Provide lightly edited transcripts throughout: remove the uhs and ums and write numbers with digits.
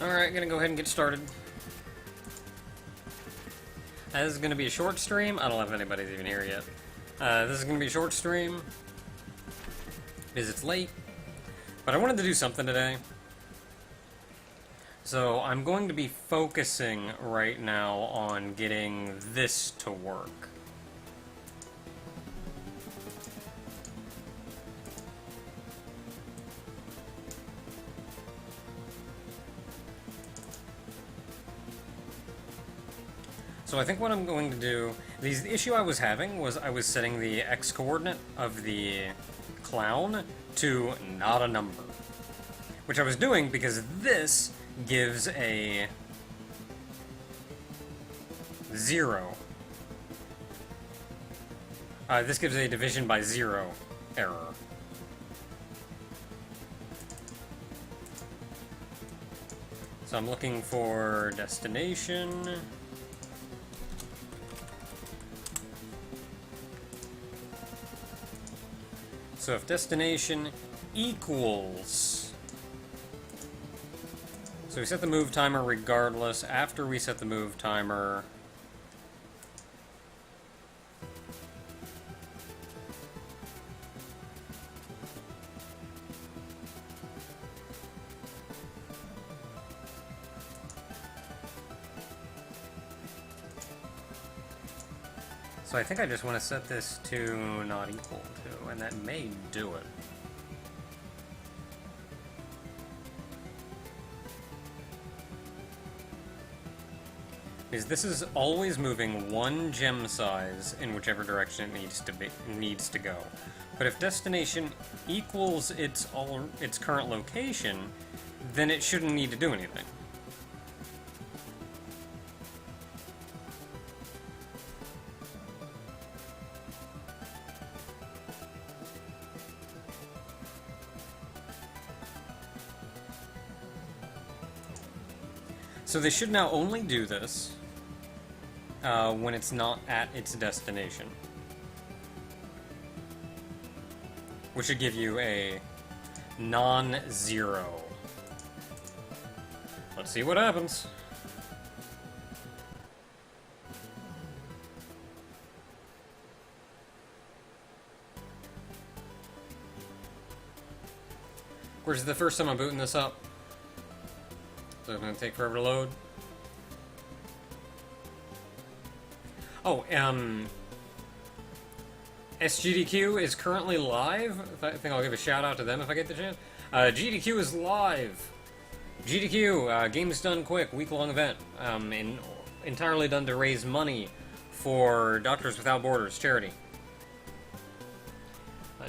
Alright, gonna go ahead and get started. This is gonna be a short stream. I don't know if anybody's even here yet. This is gonna be a short stream because it's late. But I wanted to do something today. So I'm going to be focusing right now on getting this to work. So I think what I'm going to do, the issue I was having was I was setting the x-coordinate of the clown to not a number. Which I was doing because this gives a 0. This gives a division by 0 error. So I'm looking for destination. So if destination equals... So we set the move timer regardless. After we set the move timer... So I think I just want to set this to not equal to, and that may do it. Because this is always moving one gem size in whichever direction it needs to go. But if destination equals its current location, then it shouldn't need to do anything. So they should now only do this when it's not at its destination. Which should give you a non-zero. Let's see what happens. Of course, it's the first time I'm booting this up. So it's going to take forever to load. Oh, SGDQ is currently live. I think I'll give a shout out to them if I get the chance. GDQ is live. GDQ, game's done quick, week-long event. Entirely done to raise money for Doctors Without Borders charity.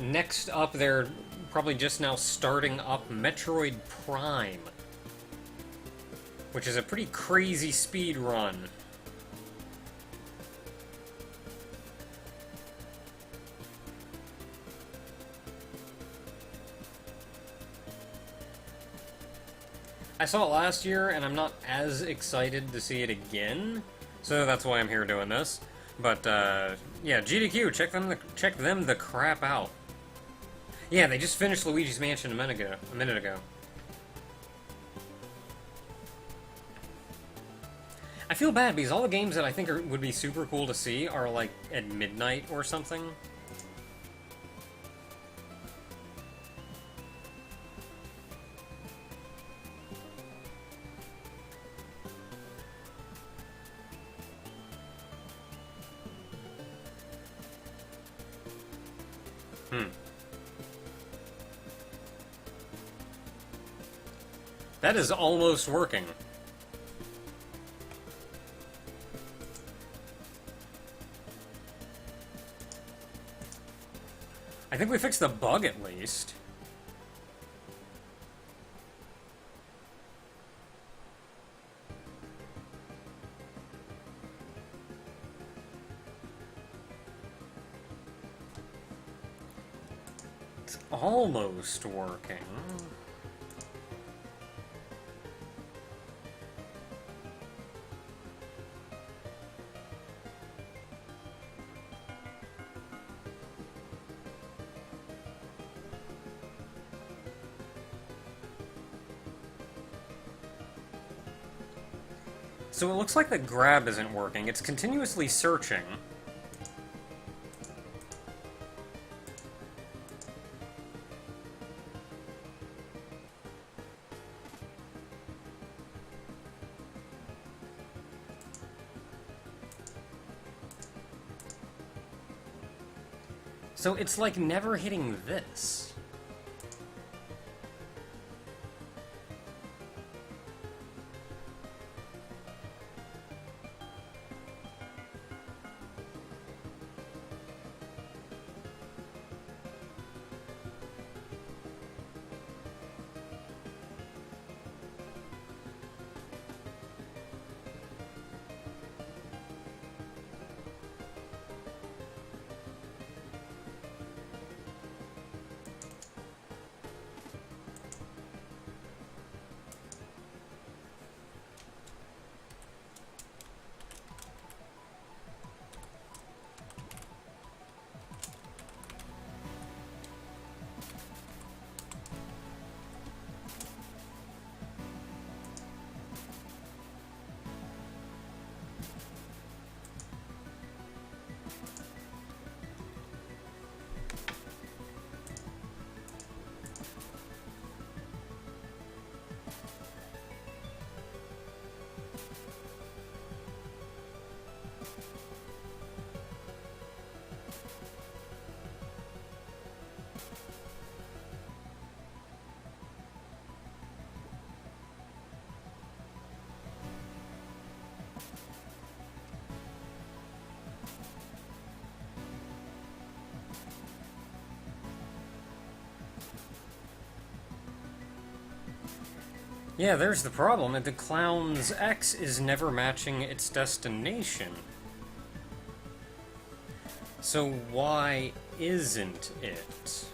Next up, they're probably just now starting up Metroid Prime, which is a pretty crazy speed run. I saw it last year, and I'm not as excited to see it again, so that's why I'm here doing this. But, yeah, GDQ, check them the crap out. Yeah, they just finished Luigi's Mansion a minute ago. I feel bad because all the games that I think would be super cool to see are like at midnight or something. That is almost working. I think we fixed the bug at least. It's almost working. So it looks like the grab isn't working. It's continuously searching. So it's like never hitting this. Yeah, there's the problem. The clown's X is never matching its destination. So why isn't it?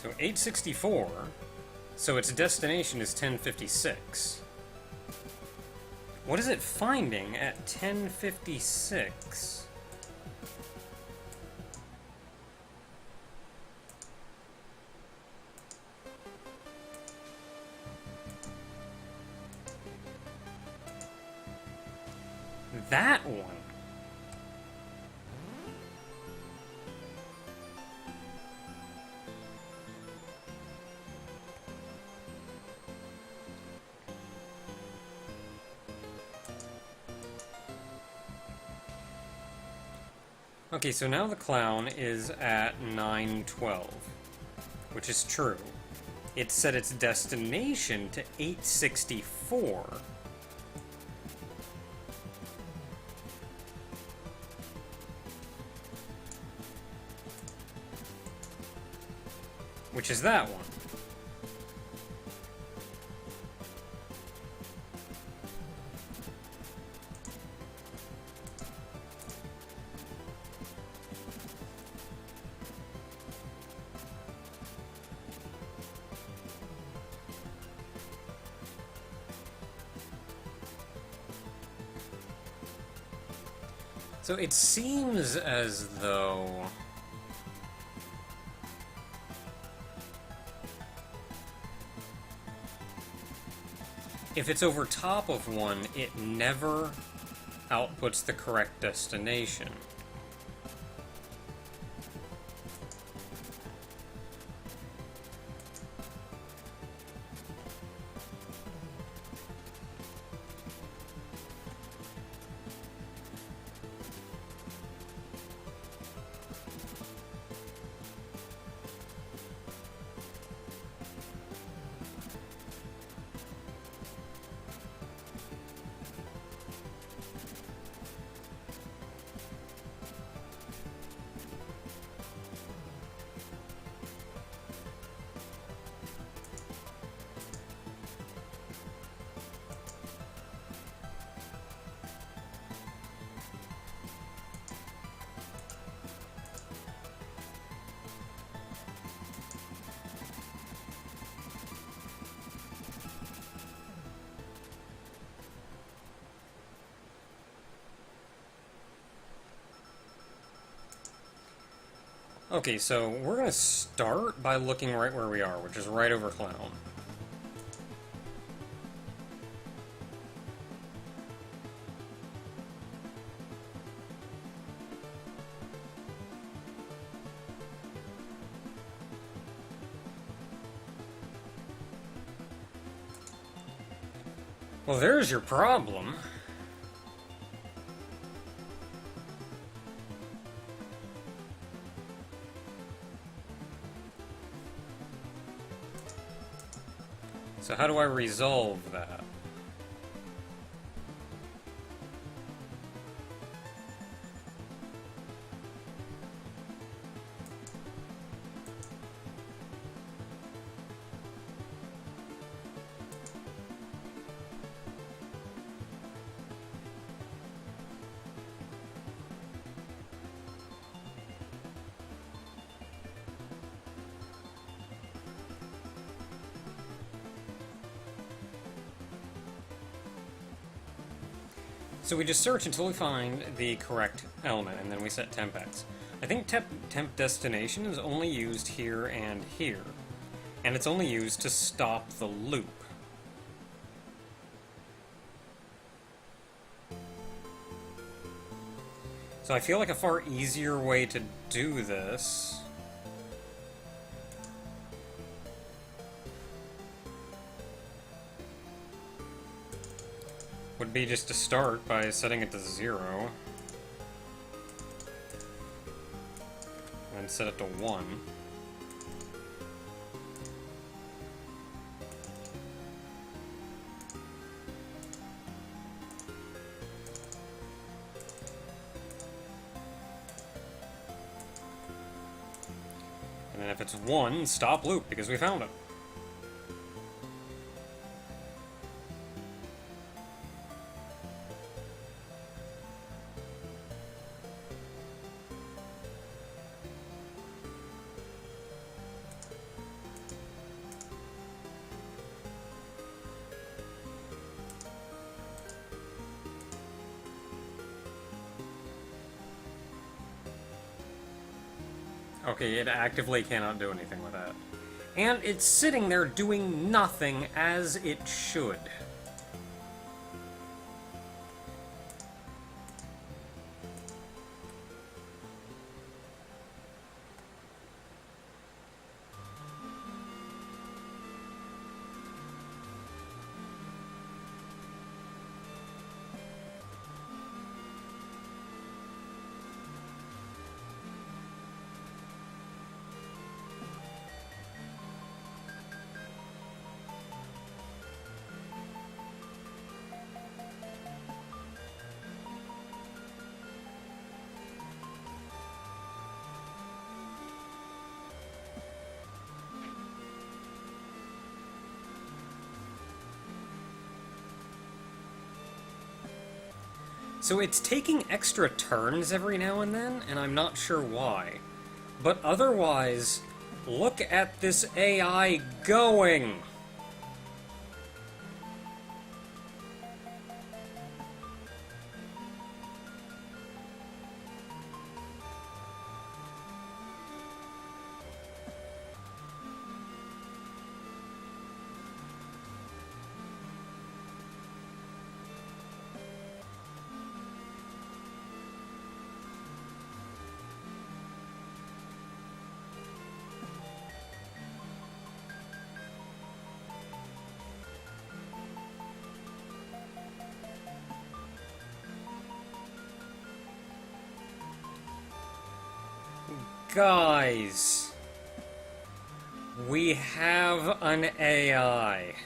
So 864, so its destination is 1056. What is it finding at 1056? That one. Okay, so now the clown is at 912, which is true. It set its destination to 864. Which is that one. So it seems as though... if it's over top of one, it never outputs the correct destination. Okay, so we're gonna start by looking right where we are, which is right over Clown. Well, there's your problem. So how do I resolve that? So we just search until we find the correct element, and then we set temp X. I think temp destination is only used here and here, and it's only used to stop the loop. So I feel like a far easier way to do this would be just to start by setting it to 0, and set it to 1. And then if it's 1, stop loop, because we found it. Okay, it actively cannot do anything with that. And it's sitting there doing nothing as it should. So it's taking extra turns every now and then, and I'm not sure why. But otherwise, look at this AI going! Guys, we have an AI.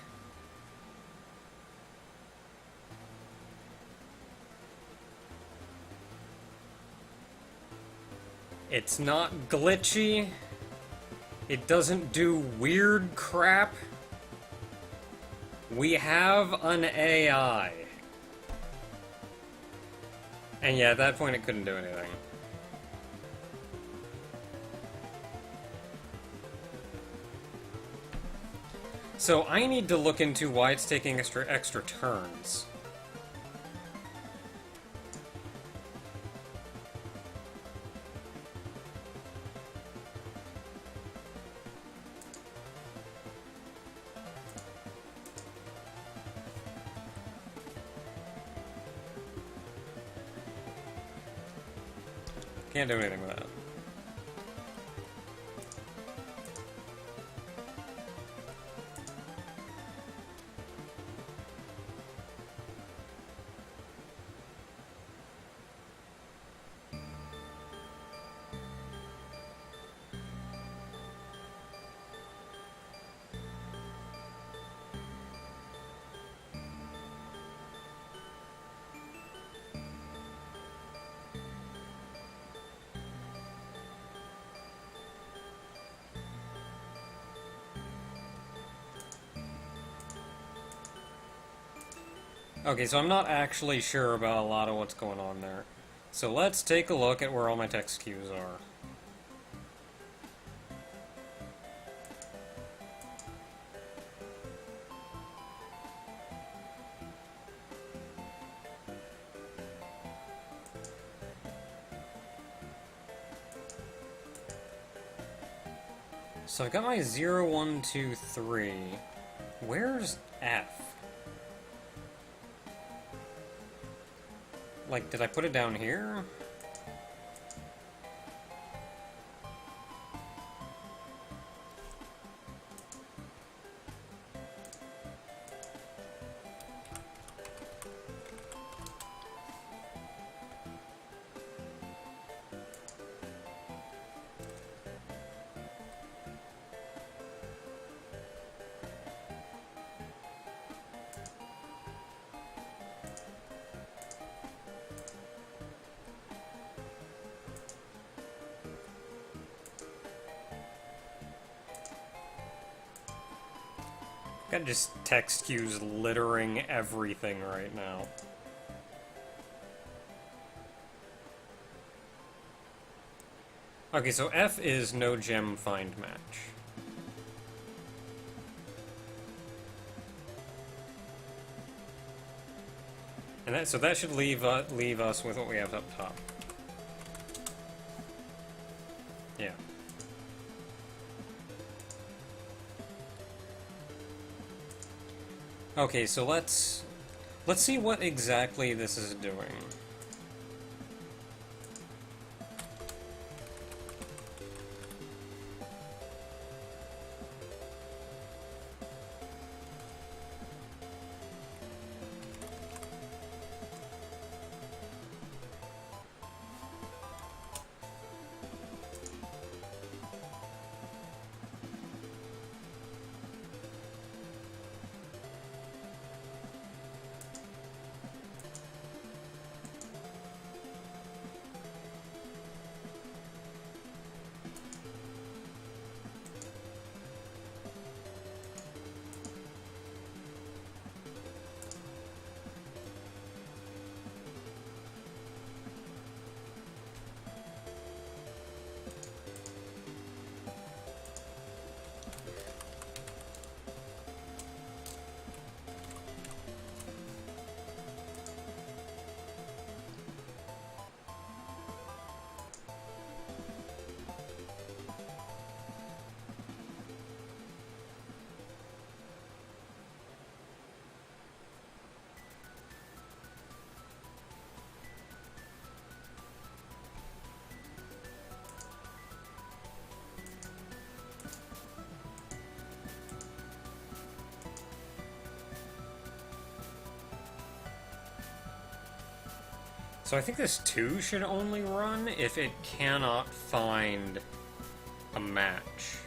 It's not glitchy. It doesn't do weird crap. We have an AI. And yeah, at that point it couldn't do anything. So I need to look into why it's taking extra turns. Can't do anything with that. Okay, so I'm not actually sure about a lot of what's going on there. So let's take a look at where all my text cues are. So I've got my 0, 1, 2, 3. Where's F? Like, did I put it down here? Got just text cues littering everything right now. Okay, so F is no gem find match. And so that should leave us with what we have up top. Yeah. Okay, so let's see what exactly this is doing. So I think this 2 should only run if it cannot find a match.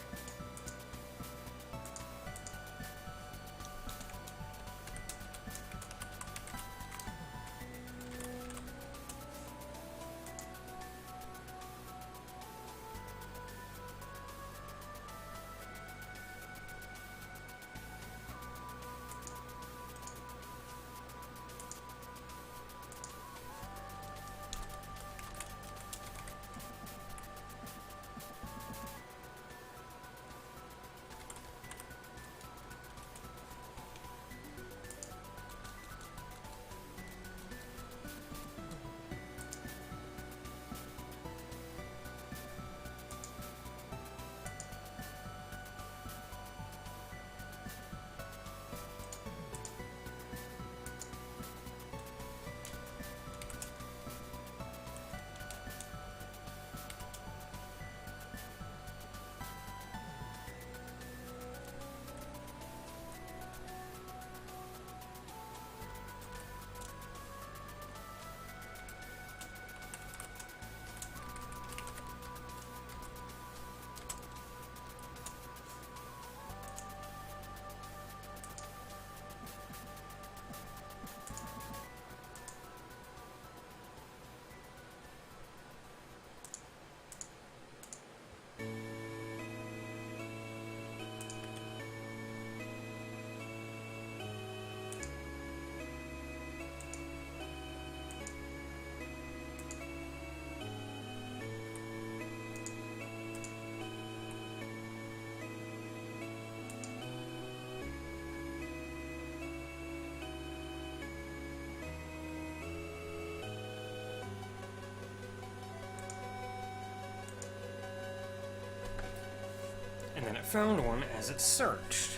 And then it found one as it searched.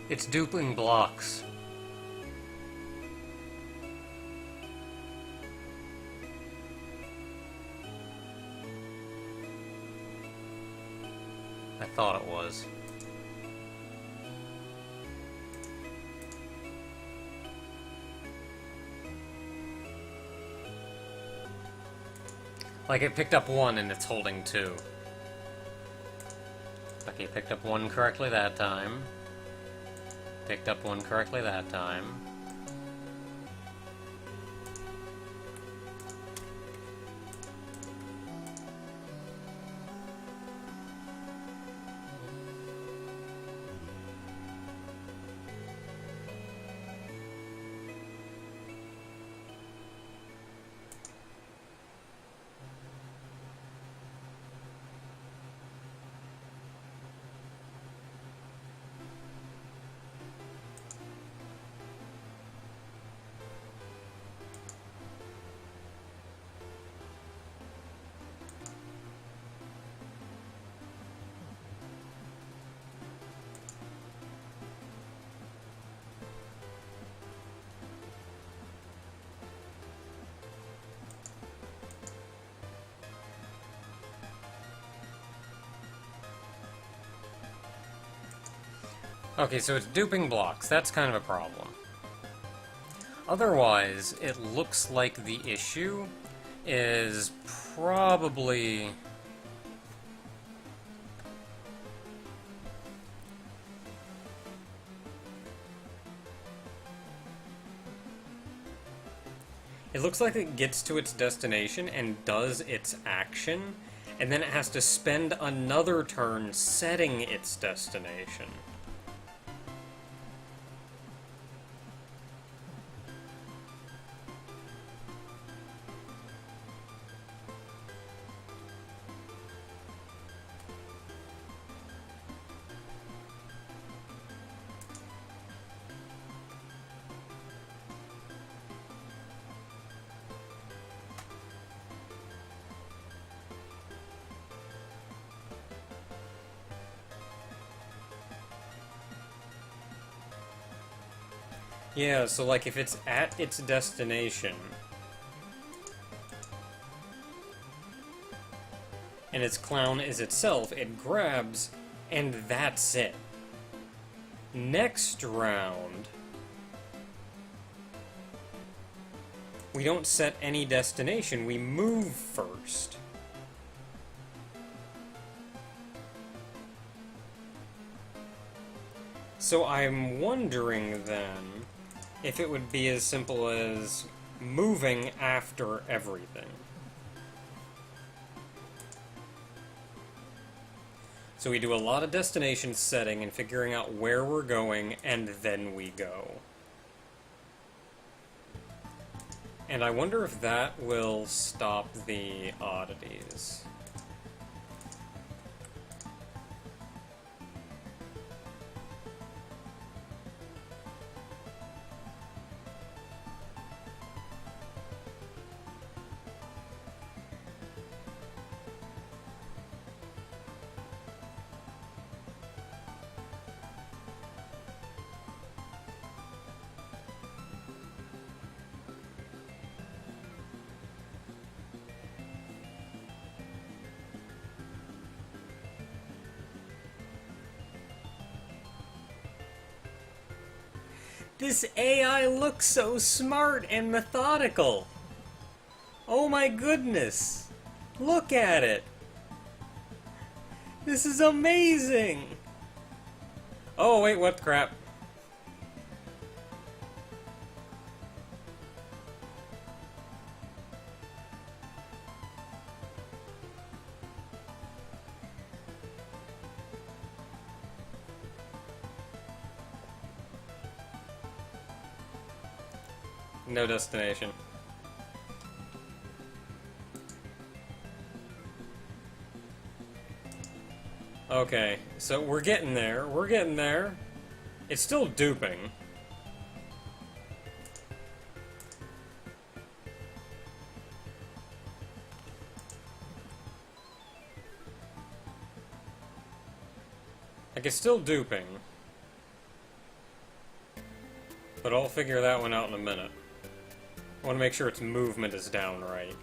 It's duping blocks. I thought it was. Like, it picked up one and it's holding two. Okay, picked up one correctly that time. Picked up one correctly that time. Okay, so it's duping blocks. That's kind of a problem. Otherwise, it looks like the issue is probably... It looks like it gets to its destination and does its action, and then it has to spend another turn setting its destination. Yeah, so like if it's at its destination, and its clown is itself, it grabs, and that's it. Next round, we don't set any destination, we move first. So I'm wondering then if it would be as simple as moving after everything. So we do a lot of destination setting and figuring out where we're going, and then we go. And I wonder if that will stop the oddities. This AI looks so smart and methodical. Oh my goodness. Look at it. This is amazing. Oh wait, what crap. No destination. Okay, so we're getting there. We're getting there. It's still duping. Like, it's still duping. But I'll figure that one out in a minute. I want to make sure its movement is down right.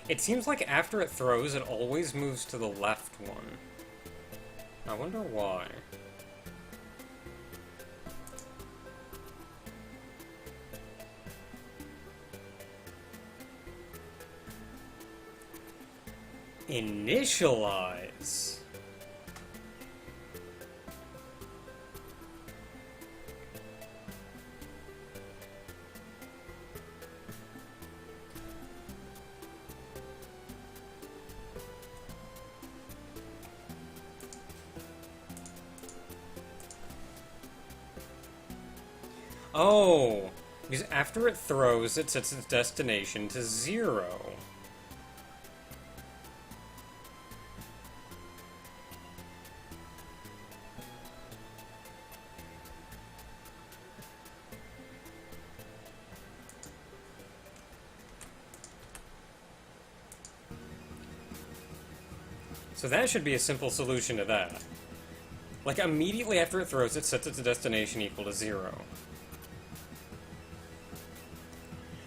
It seems like after it throws, it always moves to the left one. I wonder why. Initialize. Oh, because after it throws, it sets its destination to 0. So that should be a simple solution to that. Like, immediately after it throws, it sets its destination equal to 0.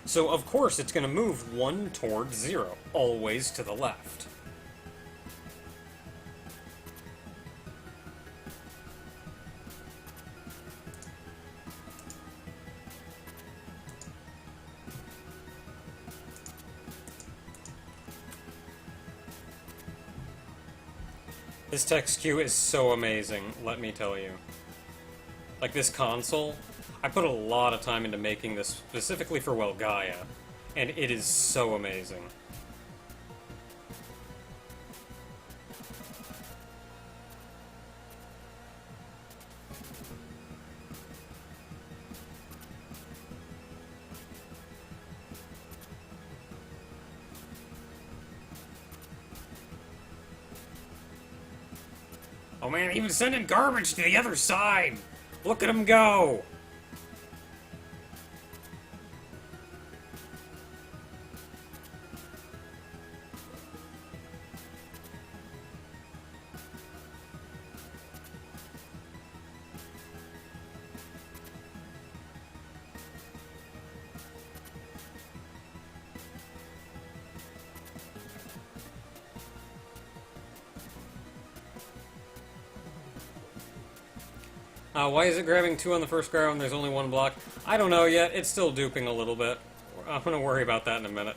So, of course, it's going to move 1 towards 0, always to the left. This text queue is so amazing, let me tell you. Like, this console, I put a lot of time into making this specifically for Gaia, and it is so amazing. Oh man, even sending garbage to the other side! Look at him go! Why is it grabbing 2 on the first grab when there's only 1 block? I don't know yet. It's still duping a little bit. I'm gonna worry about that in a minute.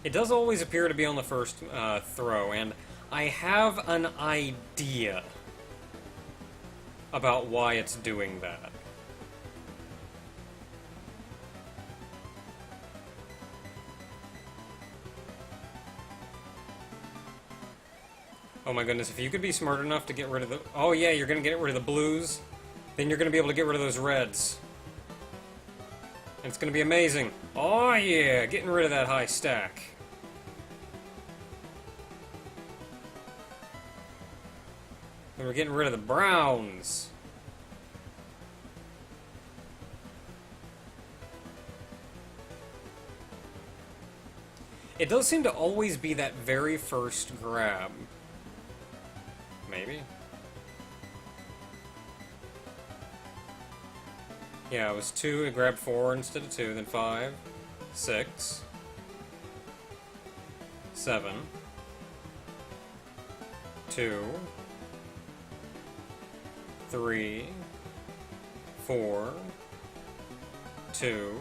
It does always appear to be on the first throw, and I have an idea about why it's doing that. Oh my goodness, if you could be smart enough to get rid of the... Oh yeah, you're gonna get rid of the blues, then you're gonna be able to get rid of those reds. And it's gonna be amazing. Oh yeah, getting rid of that high stack. And we're getting rid of the browns. It does seem to always be that very first grab. Maybe? Yeah, it was 2, it grabbed 4 instead of 2, then 5, 6, 7, 2, 3, 4, 2,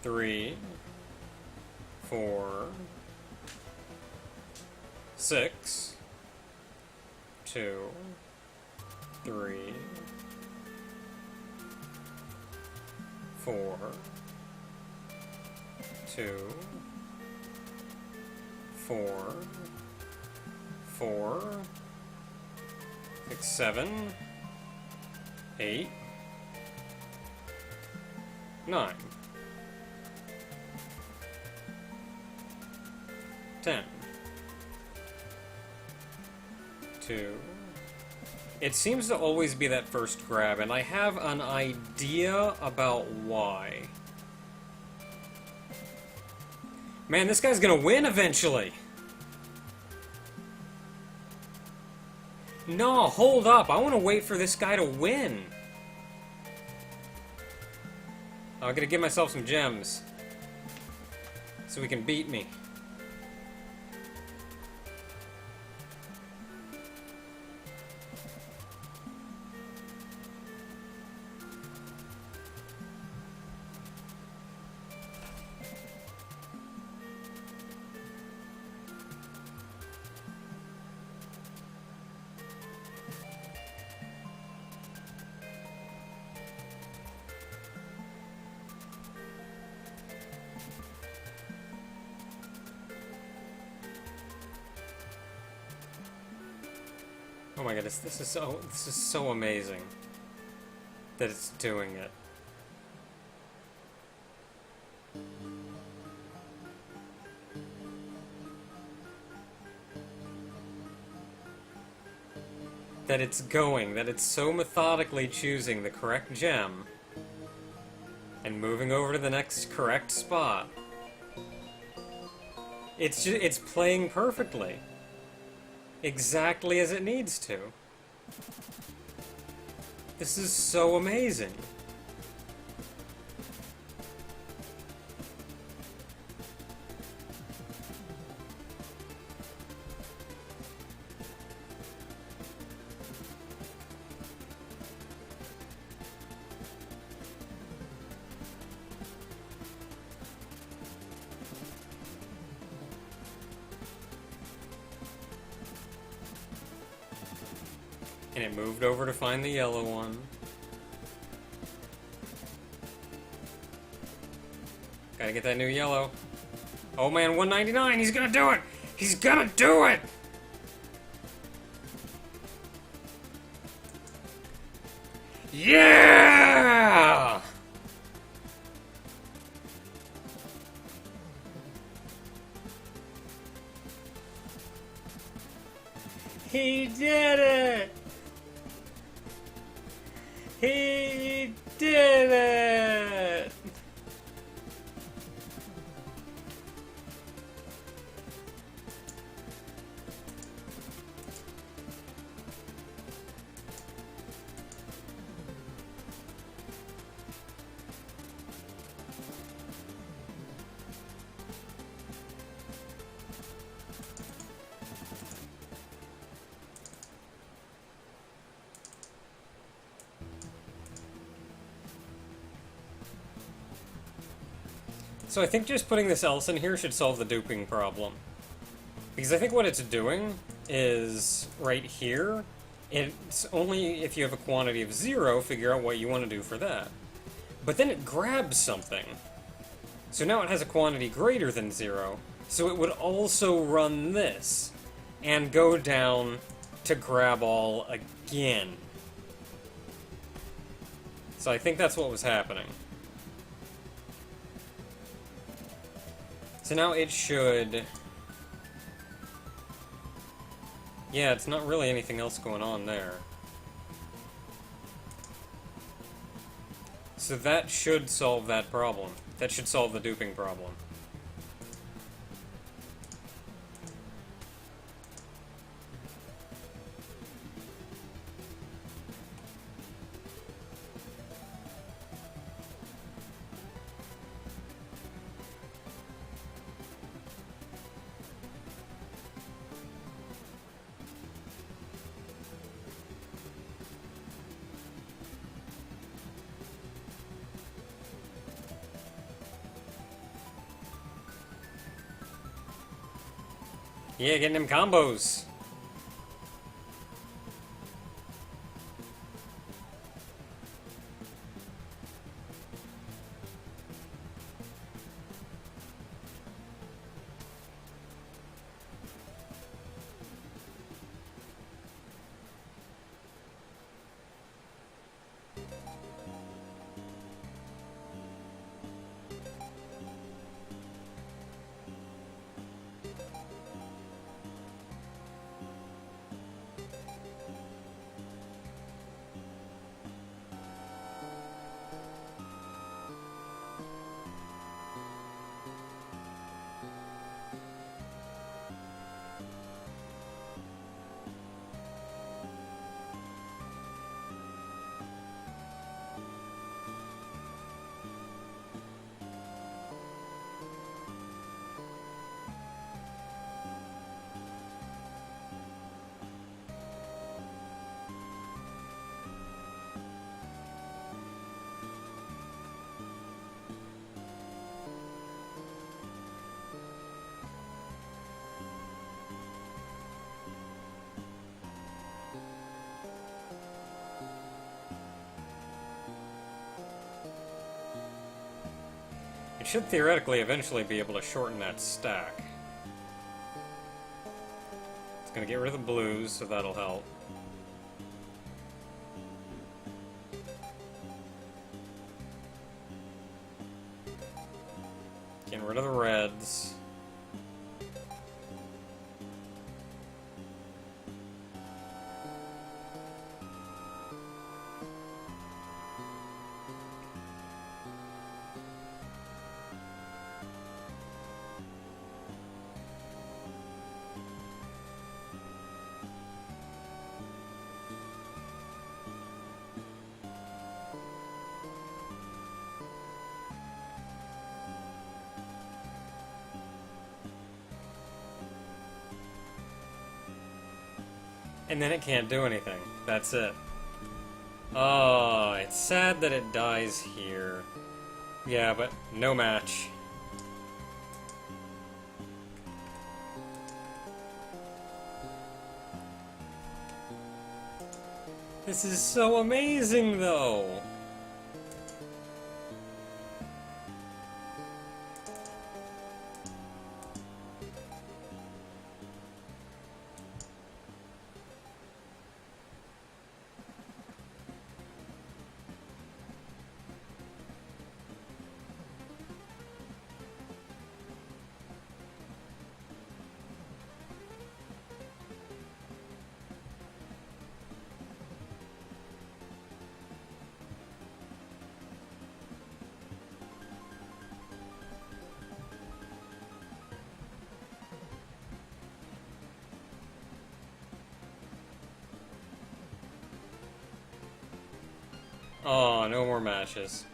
3, 4, 6, 2, 3, 4, 2, 4, 4, 6, 7, 8, 9, 10, 2. It seems to always be that first grab, and I have an idea about why. Man, this guy's gonna win eventually! No, hold up! I want to wait for this guy to win! I'm gonna give myself some gems. So he can beat me. Oh my goodness, this is so amazing that it's doing it. That it's going, that it's so methodically choosing the correct gem and moving over to the next correct spot. It's playing perfectly. Exactly as it needs to. This is so amazing. And it moved over to find the yellow one. Gotta get that new yellow. Oh man, 199! He's gonna do it! He's gonna do it! Yeah! He did it! He did it! So I think just putting this else in here should solve the duping problem. Because I think what it's doing is, right here, it's only if you have a quantity of 0, figure out what you want to do for that. But then it grabs something. So now it has a quantity greater than 0, so it would also run this, and go down to grab all again. So I think that's what was happening. So now it should... Yeah, it's not really anything else going on there. So that should solve that problem. That should solve the duping problem. Yeah, getting them combos. It should theoretically eventually be able to shorten that stack. It's gonna get rid of the blues, so that'll help. Getting rid of the reds. And then it can't do anything. That's it. Oh, it's sad that it dies here. Yeah, but no match. This is so amazing, though! Oh, no more matches.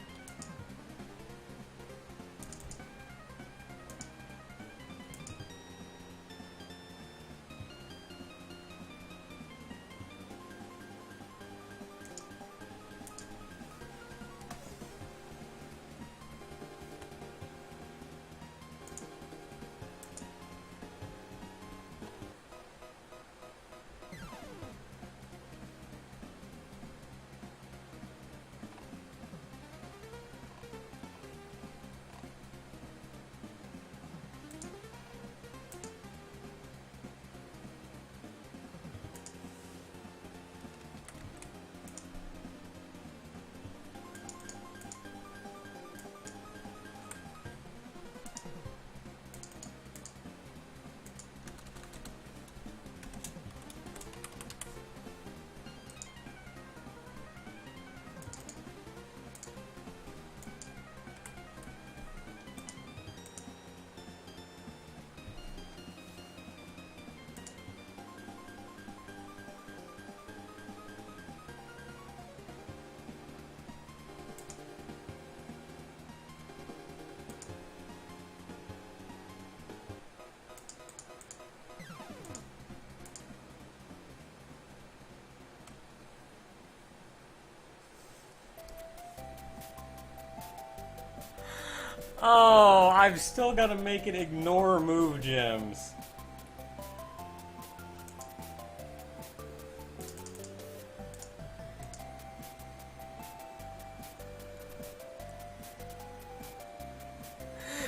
Oh, I've still got to make it ignore move gems.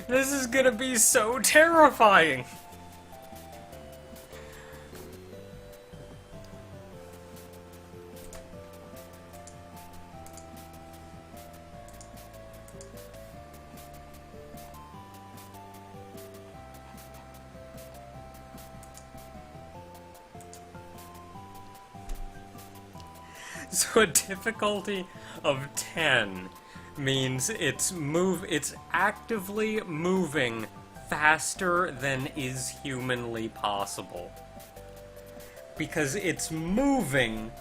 This is gonna be so terrifying! So a difficulty of 10 means it's actively moving faster than is humanly possible. Because it's moving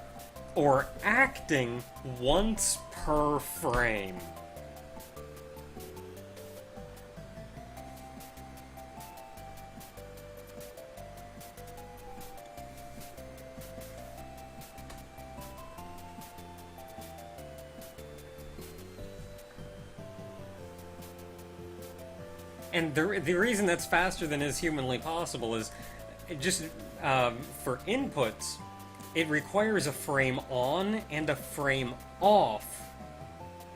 or acting once per frame. And the reason that's faster than is humanly possible is just for inputs, it requires a frame on and a frame off,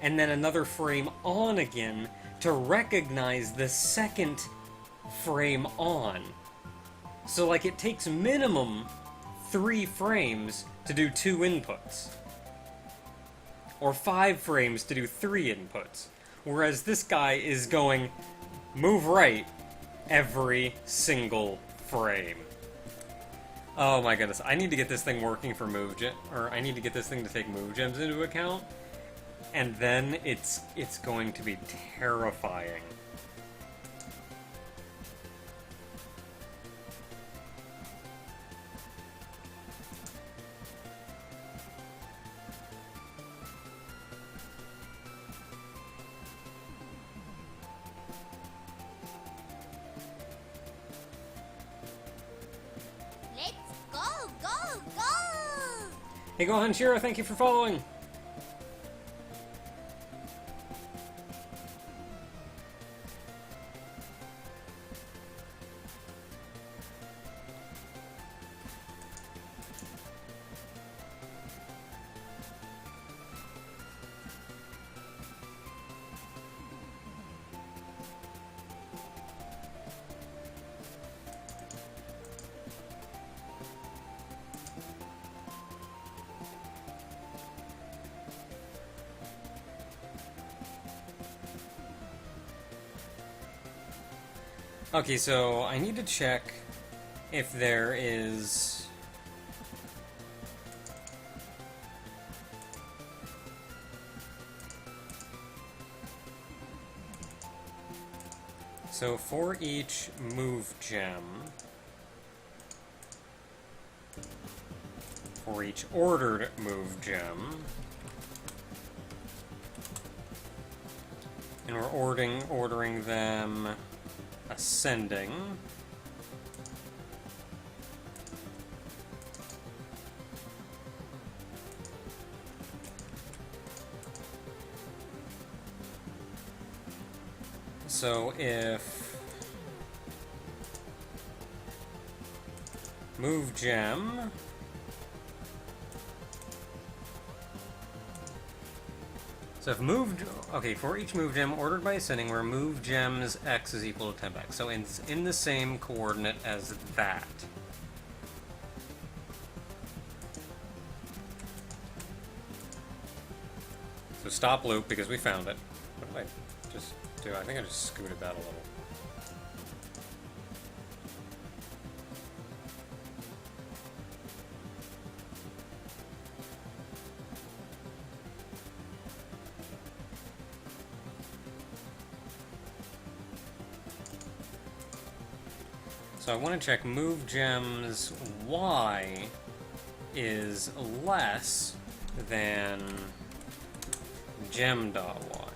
and then another frame on again to recognize the second frame on. So, like, it takes minimum 3 frames to do 2 inputs, or 5 frames to do 3 inputs, whereas this guy is going move right every single frame. Oh my goodness, I need to get this thing working for I need to get this thing to take move gems into account, and then it's going to be terrifying. Hey Gohan Shiro, thank you for following! Okay, so I need to check if there is... So for each move gem, for each ordered move gem, and we're ordering them ascending. So if move gem okay, for each move gem ordered by ascending, where move gems x is equal to 10x. So in the same coordinate as that. So stop loop because we found it. What did I just do? I think I just scooted that a little. So I want to check move gems y is less than gem.y.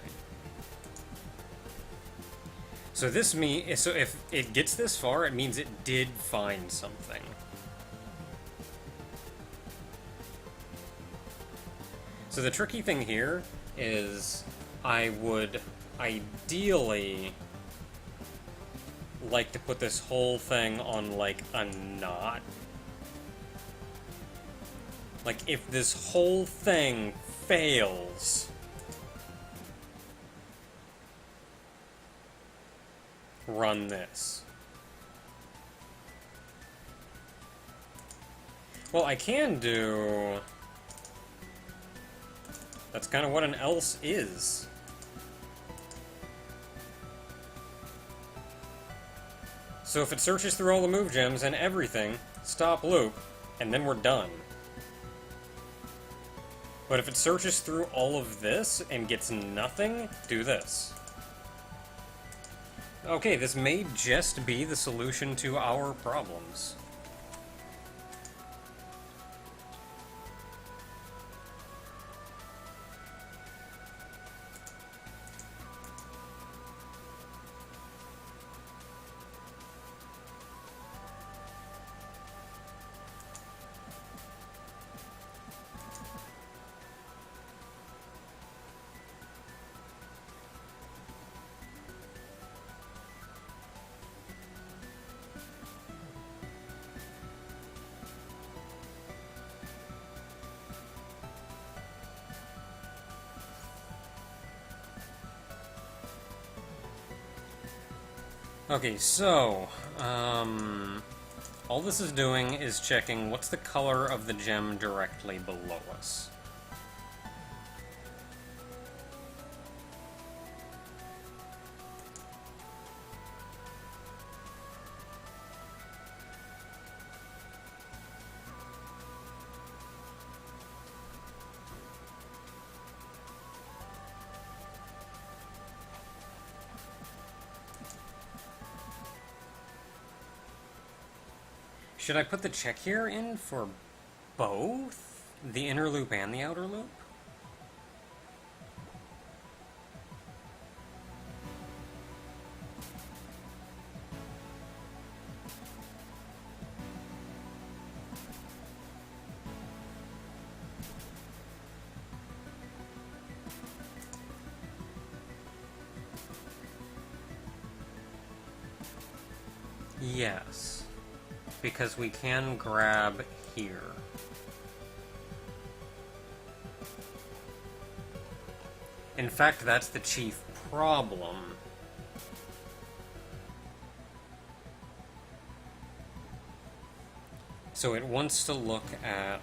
So so if it gets this far, it means it did find something. So the tricky thing here is I would ideally like to put this whole thing on, like, a knot. Like, if this whole thing fails, run this. Well, I can do... That's kind of what an else is. So if it searches through all the move gems and everything, stop loop, and then we're done. But if it searches through all of this and gets nothing, do this. Okay, this may just be the solution to our problems. Okay, so, all this is doing is checking what's the color of the gem directly below us. Should I put the check here in for both? The inner loop and the outer loop? Yes. Because we can grab here. In fact, that's the chief problem. So it wants to look at...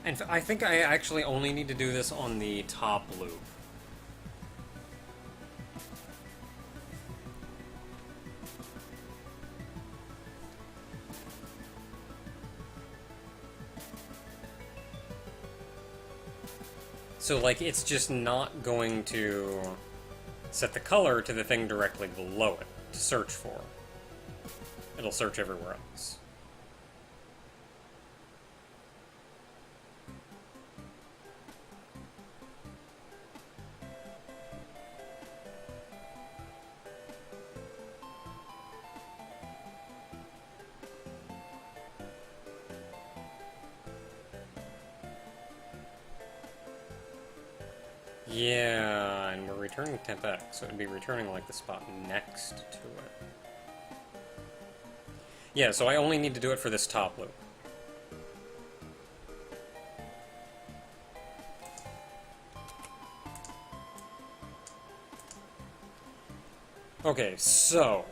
And I think I actually only need to do this on the top loop. So, like, it's just not going to set the color to the thing directly below it to search for. It'll search everywhere else. Yeah, and we're returning temp X, so it'd be returning like the spot next to it. Yeah, so I only need to do it for this top loop. Okay, so,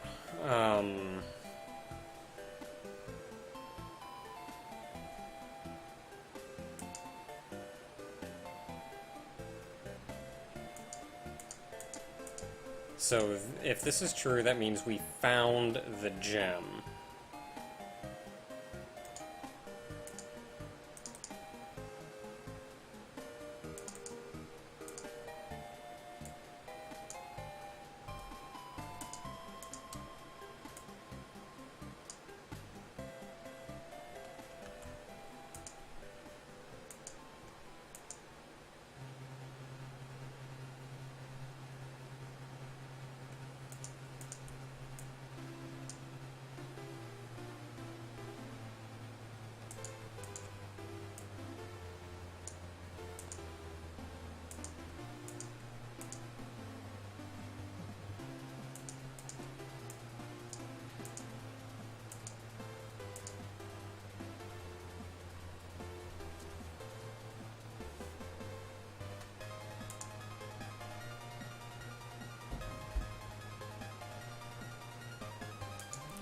so if this is true, that means we found the gem.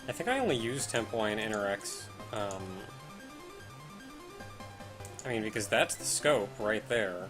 I think I only use Temple and Interx. I mean, because that's the scope right there.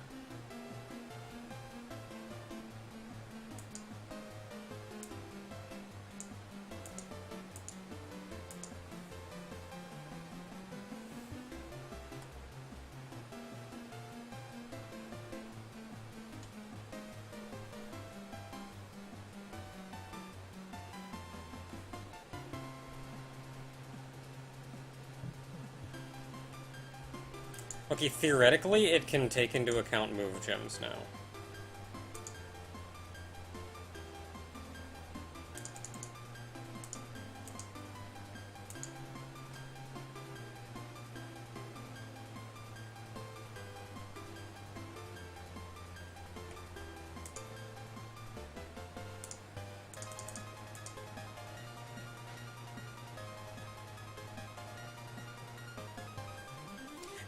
Okay, theoretically, it can take into account move gems now.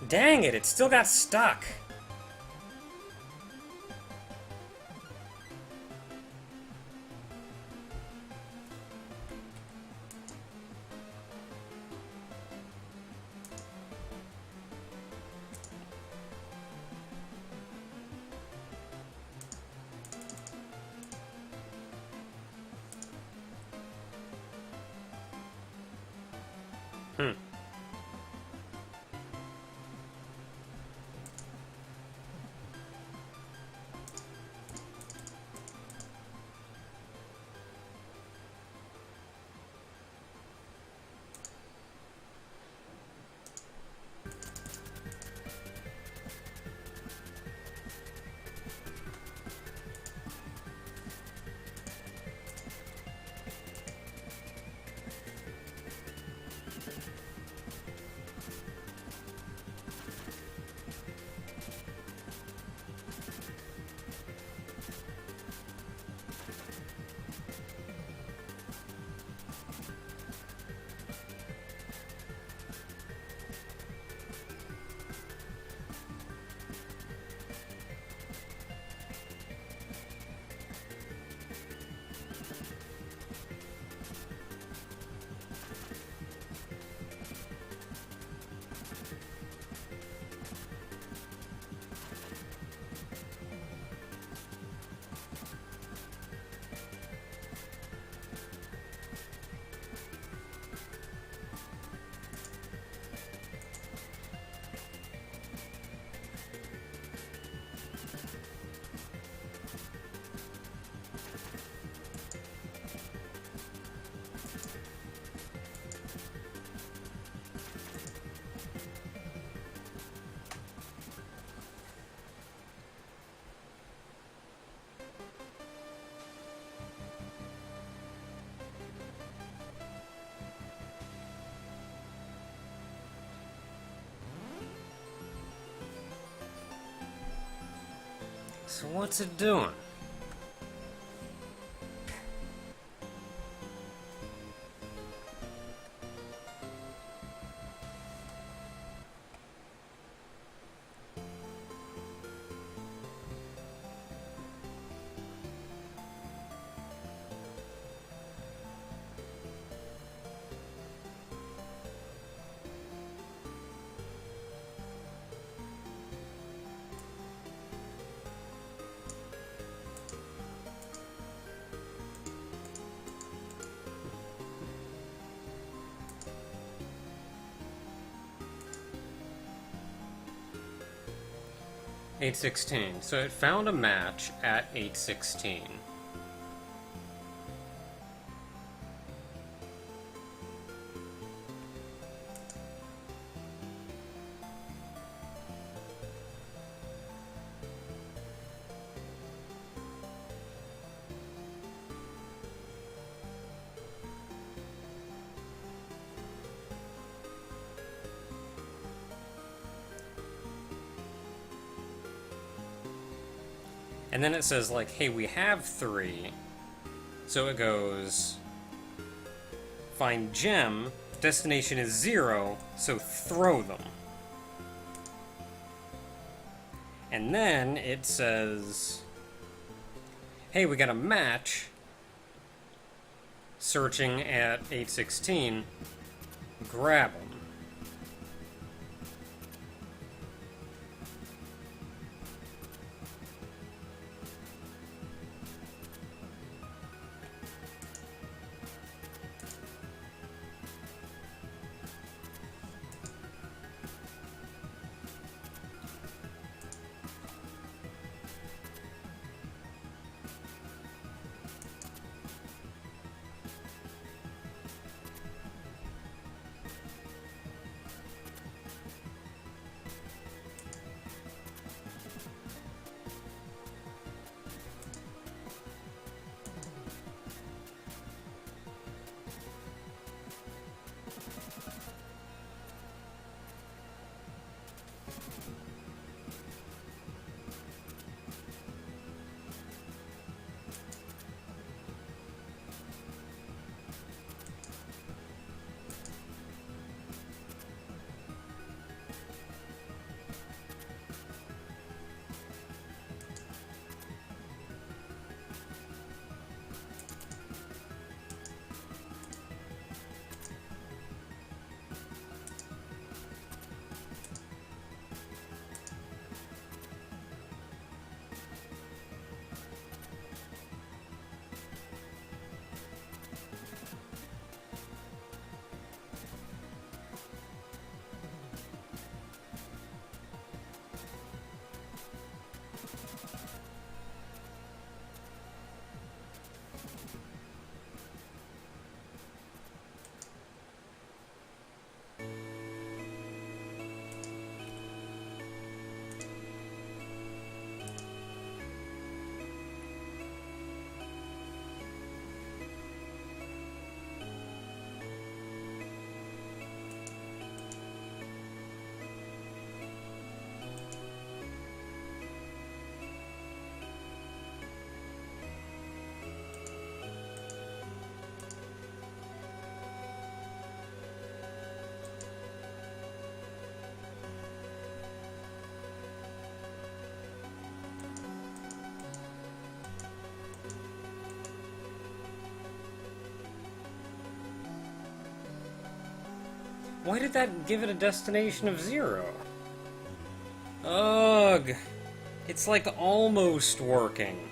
Dang it still got stuck! Hmm. So what's it doing? $8.16. So it found a match at $8.16. And then it says, like, hey, we have 3. So it goes, find gem, destination is 0, so throw them. And then it says, hey, we got a match, searching at 816, grab them. Why did that give it a destination of 0? Ugh! It's like almost working.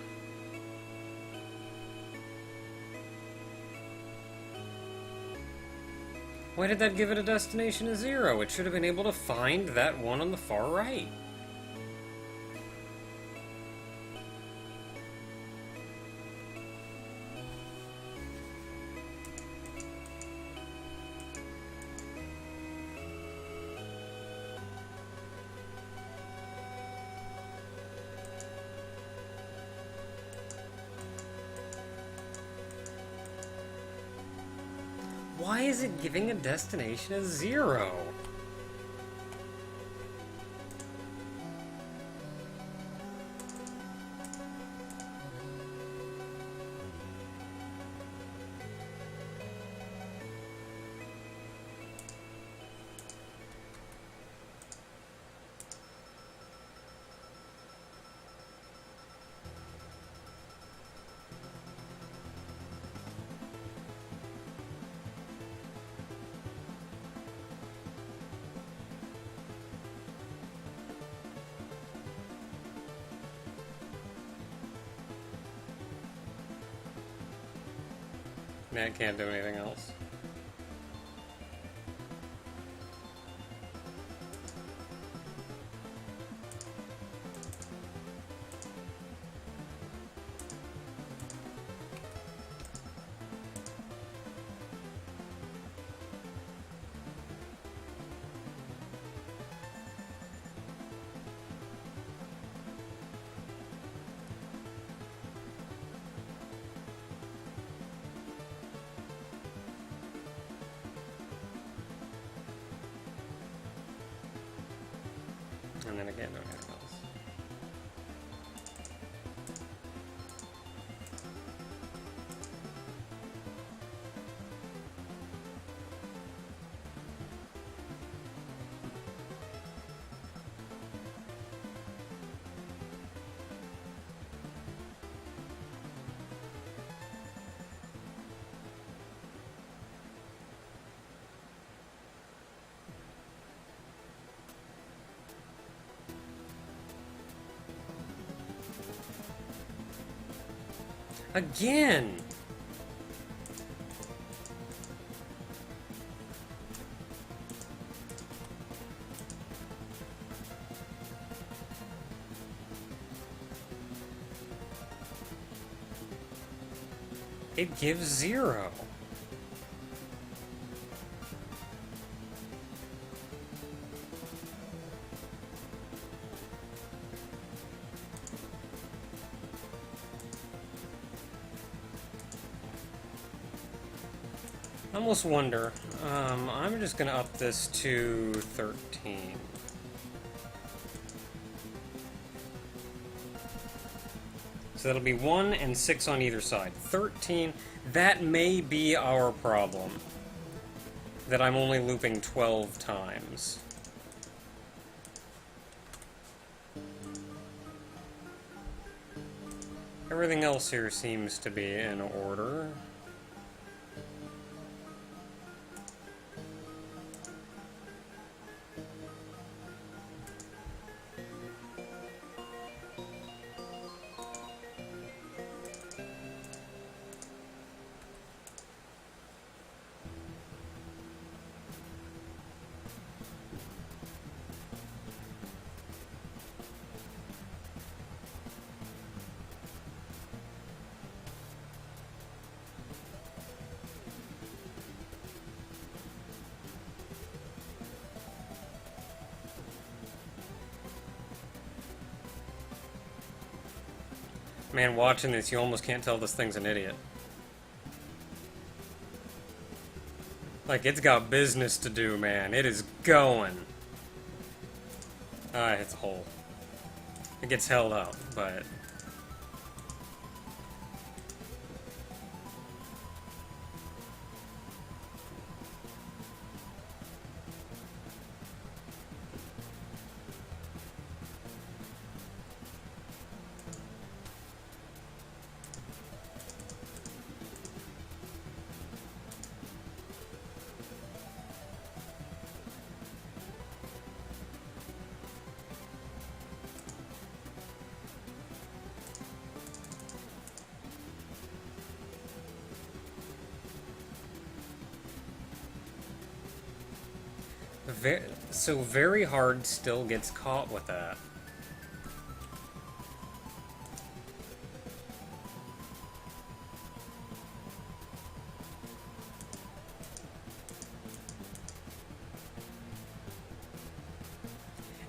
Why did that give it a destination of 0? It should have been able to find that one on the far right. Why is it giving a destination of 0? Matt can't do anything else. And then again, no anything else. Again! It gives 0. I almost wonder. I'm just gonna up this to 13. So that'll be 1 and 6 on either side. 13, that may be our problem. That I'm only looping 12 times. Everything else here seems to be in order. Man, watching this, you almost can't tell this thing's an idiot. Like, it's got business to do, man. It is going. Ah, it hits a hole. It gets held up, but... So very hard still gets caught with that.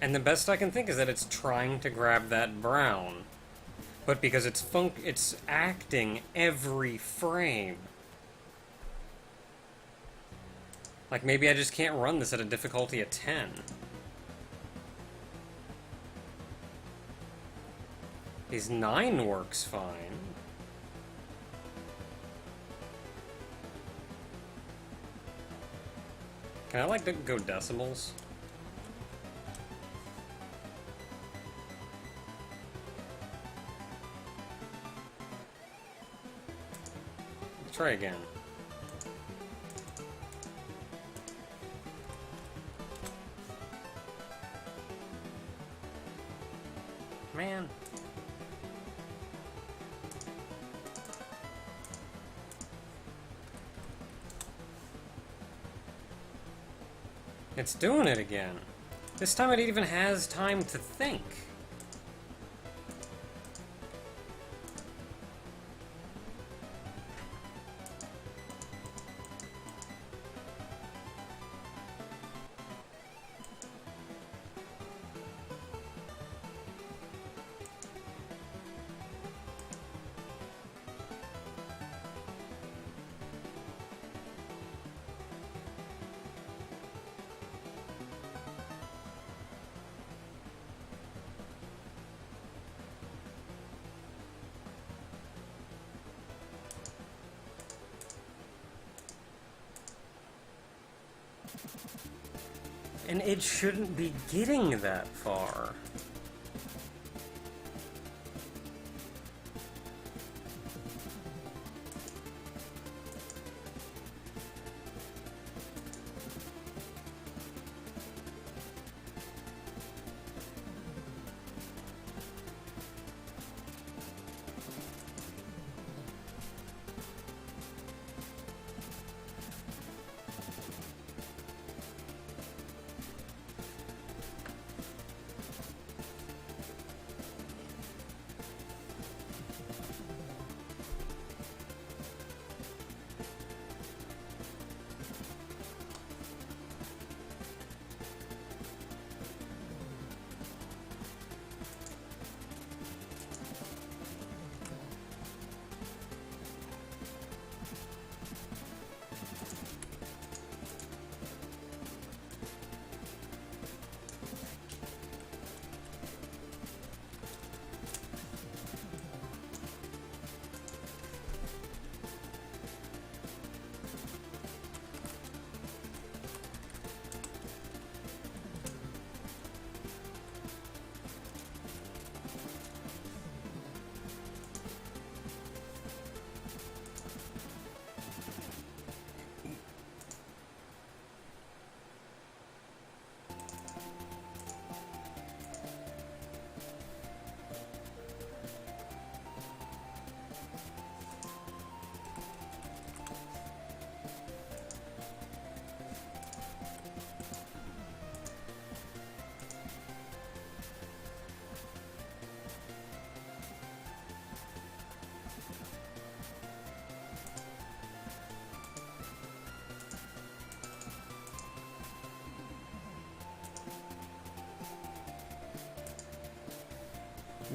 And the best I can think is that it's trying to grab that brown. But because it's acting every frame. Like, maybe I just can't run this at a difficulty of 10. These 9 works fine. Can I, like, go decimals? Let's try again. Man. It's doing it again. This time it even has time to think. And it shouldn't be getting that far.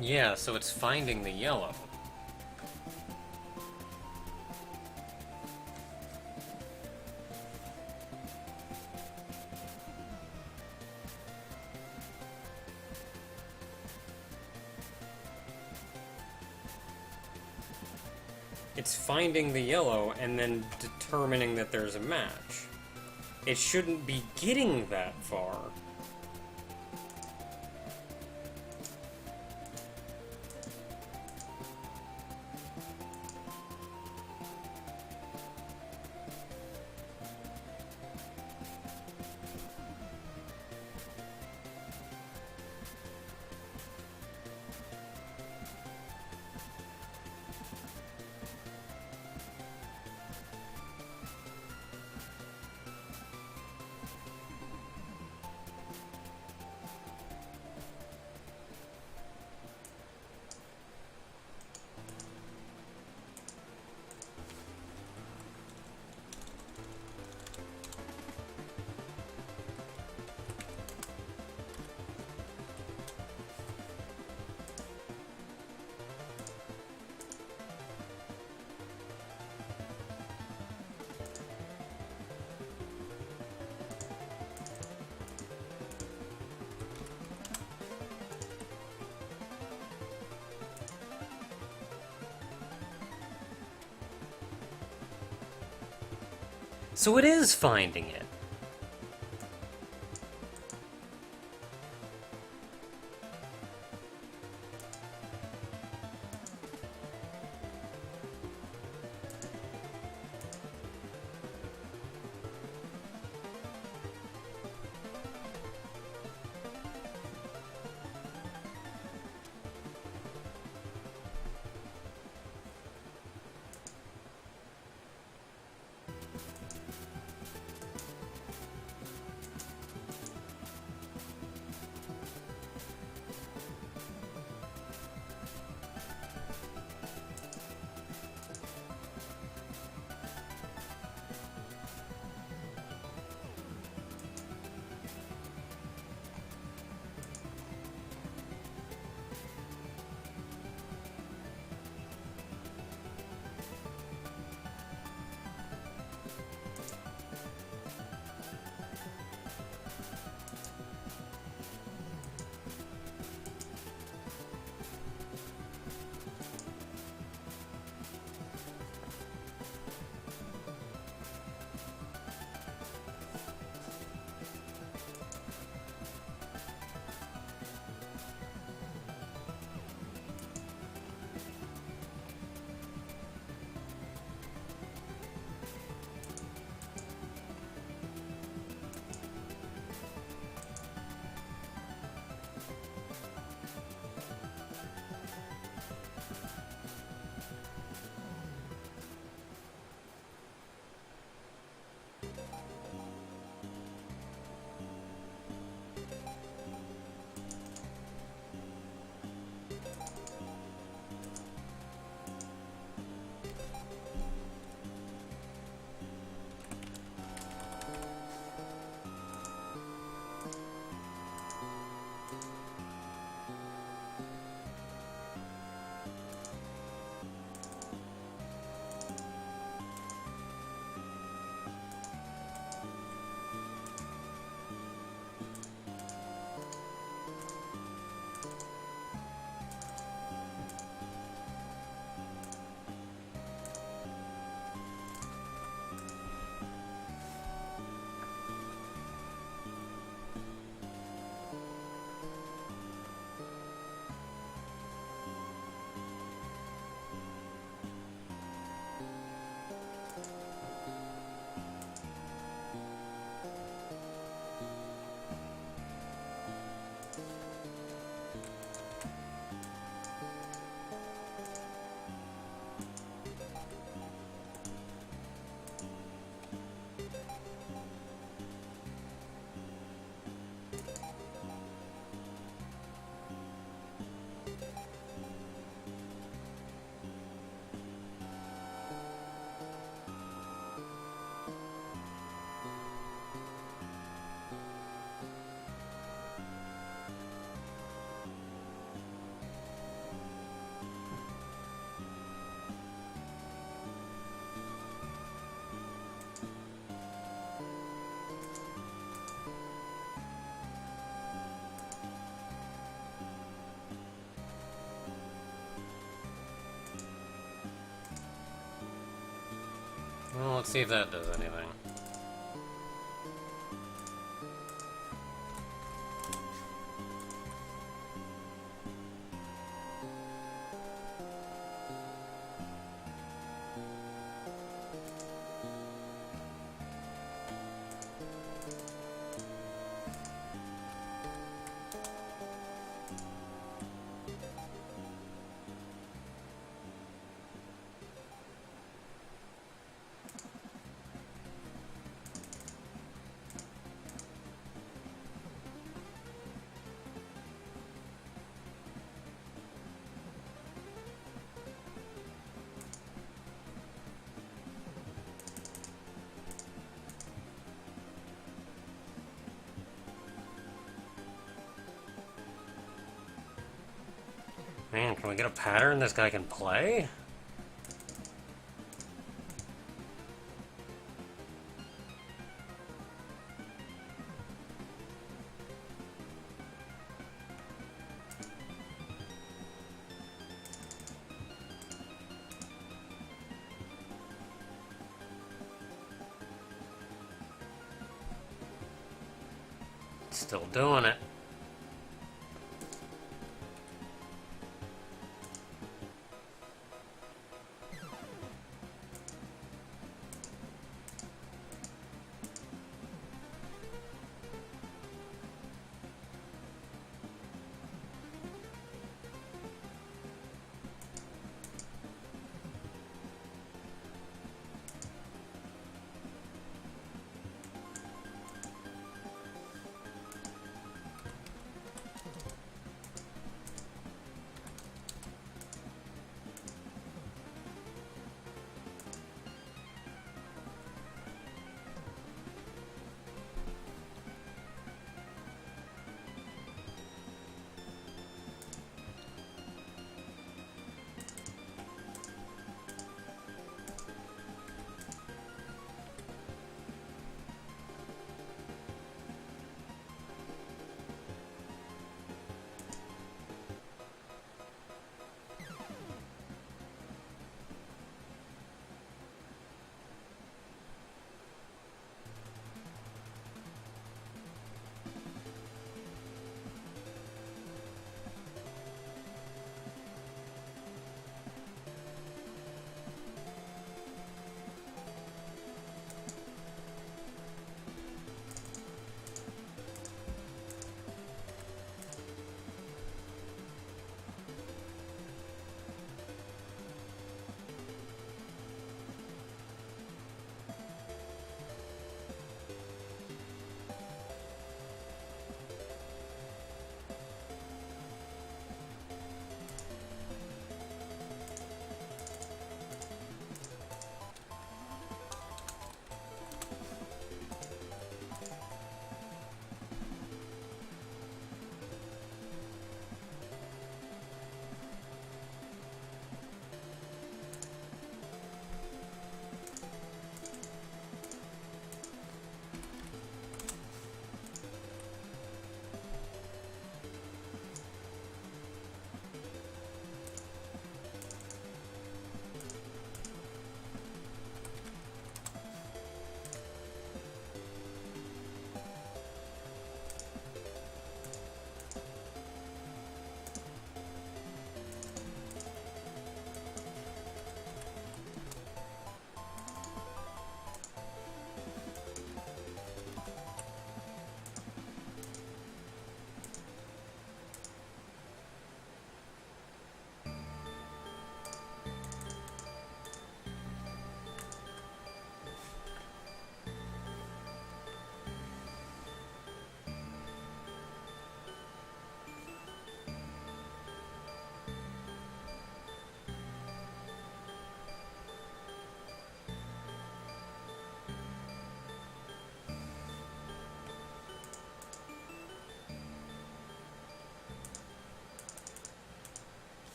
Yeah, so it's finding the yellow. It's finding the yellow and then determining that there's a match. It shouldn't be getting that far. So it is finding it. Let's see if that does anything. Man, can we get a pattern this guy can play? Still doing it.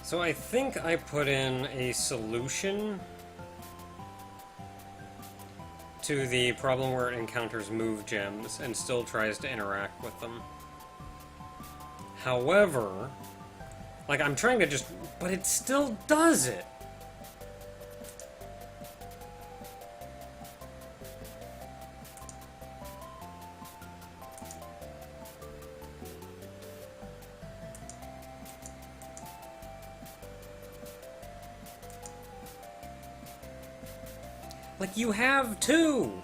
So I think I put in a solution to the problem where it encounters move gems and still tries to interact with them. However, like, I'm trying to just... but it still does it! Like, you have two!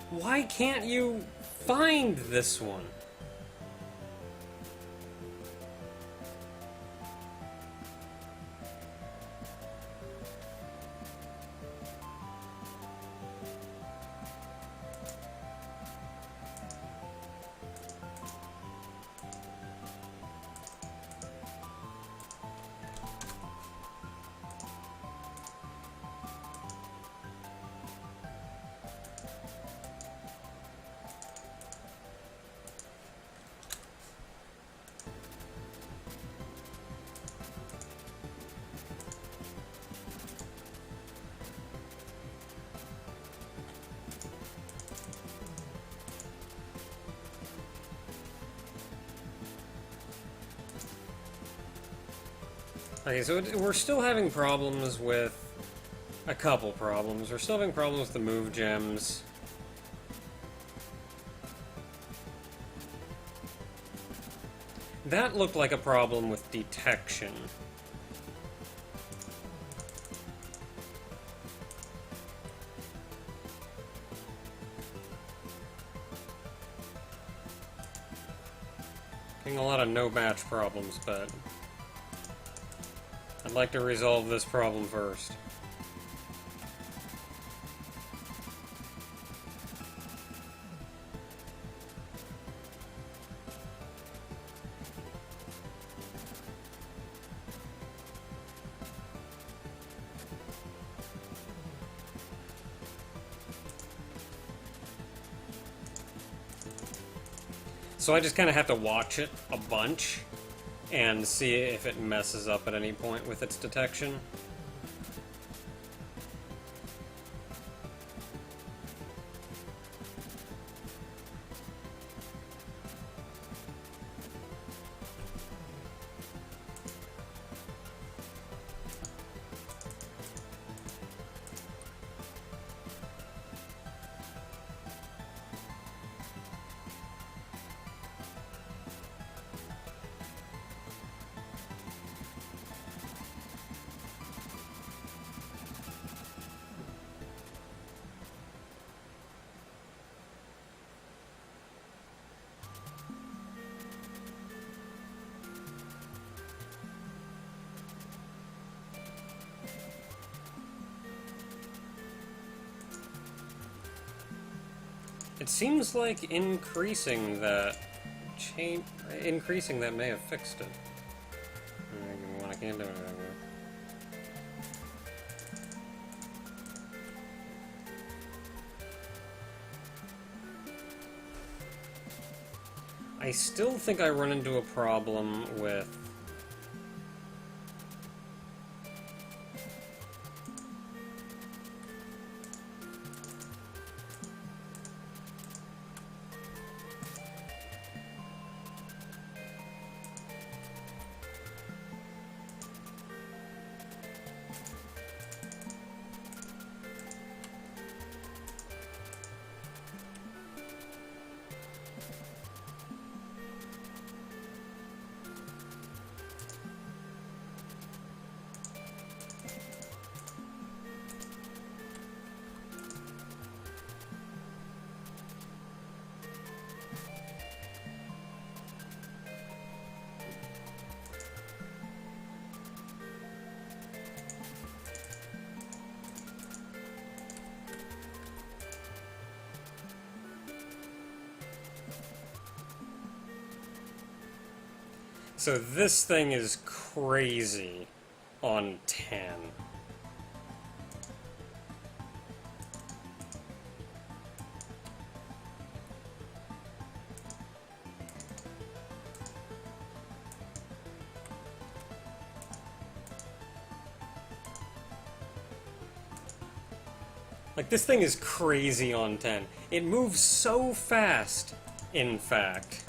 Why can't you find this one? Okay, so we're still having problems with... a couple problems. We're still having problems with the move gems. That looked like a problem with detection. Getting a lot of no-match problems, but... I'd like to resolve this problem first. So I just kind of have to watch it a bunch and see if it messes up at any point with its detection. It seems like increasing that may have fixed it. I can't do it anymore. I still think I run into a problem with... So this thing is crazy on 10. Like, this thing is crazy on 10. It moves so fast, in fact,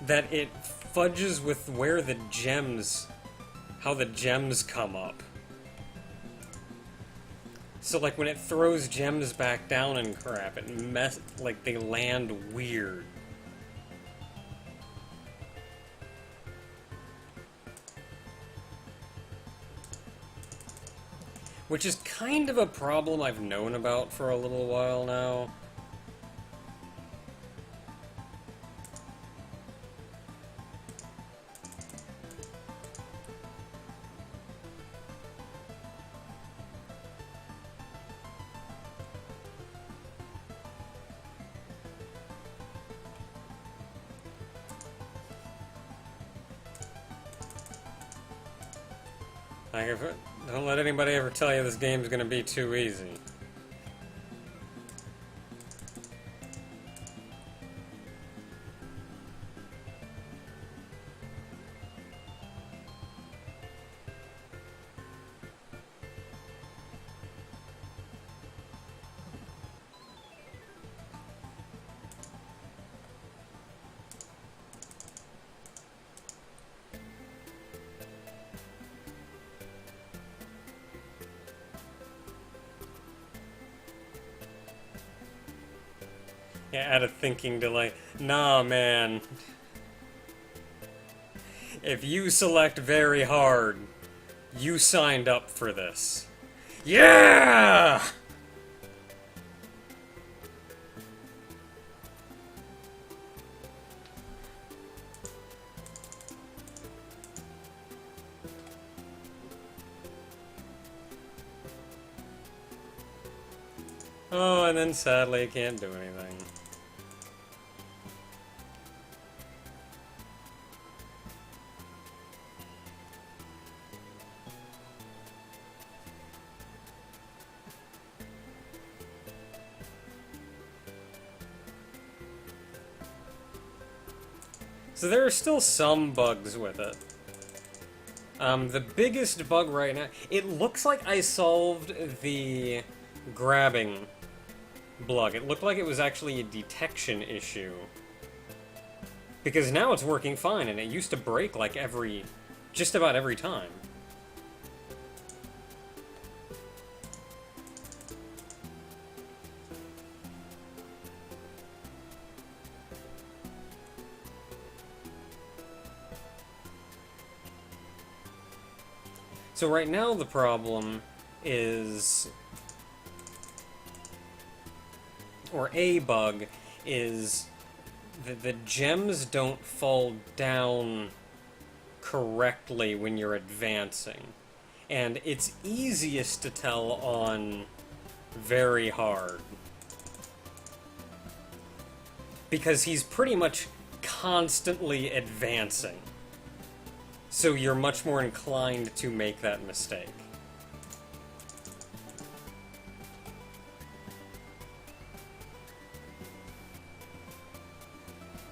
that it fudges with where the gems... how the gems come up. So, like, when it throws gems back down and crap, like, they land weird. Which is kind of a problem I've known about for a little while now. Like, don't let anybody ever tell you this game's gonna be too easy. Yeah, add a thinking delay. Nah, man. If you select very hard, you signed up for this. Yeah! Oh, and then sadly it can't do anything. So there are still some bugs with it. The biggest bug right now... It looks like I solved the grabbing bug. It looked like it was actually a detection issue. Because now it's working fine, and it used to break like just about every time. So right now the problem is... or a bug is that the gems don't fall down correctly when you're advancing. And it's easiest to tell on very hard. Because he's pretty much constantly advancing. So you're much more inclined to make that mistake.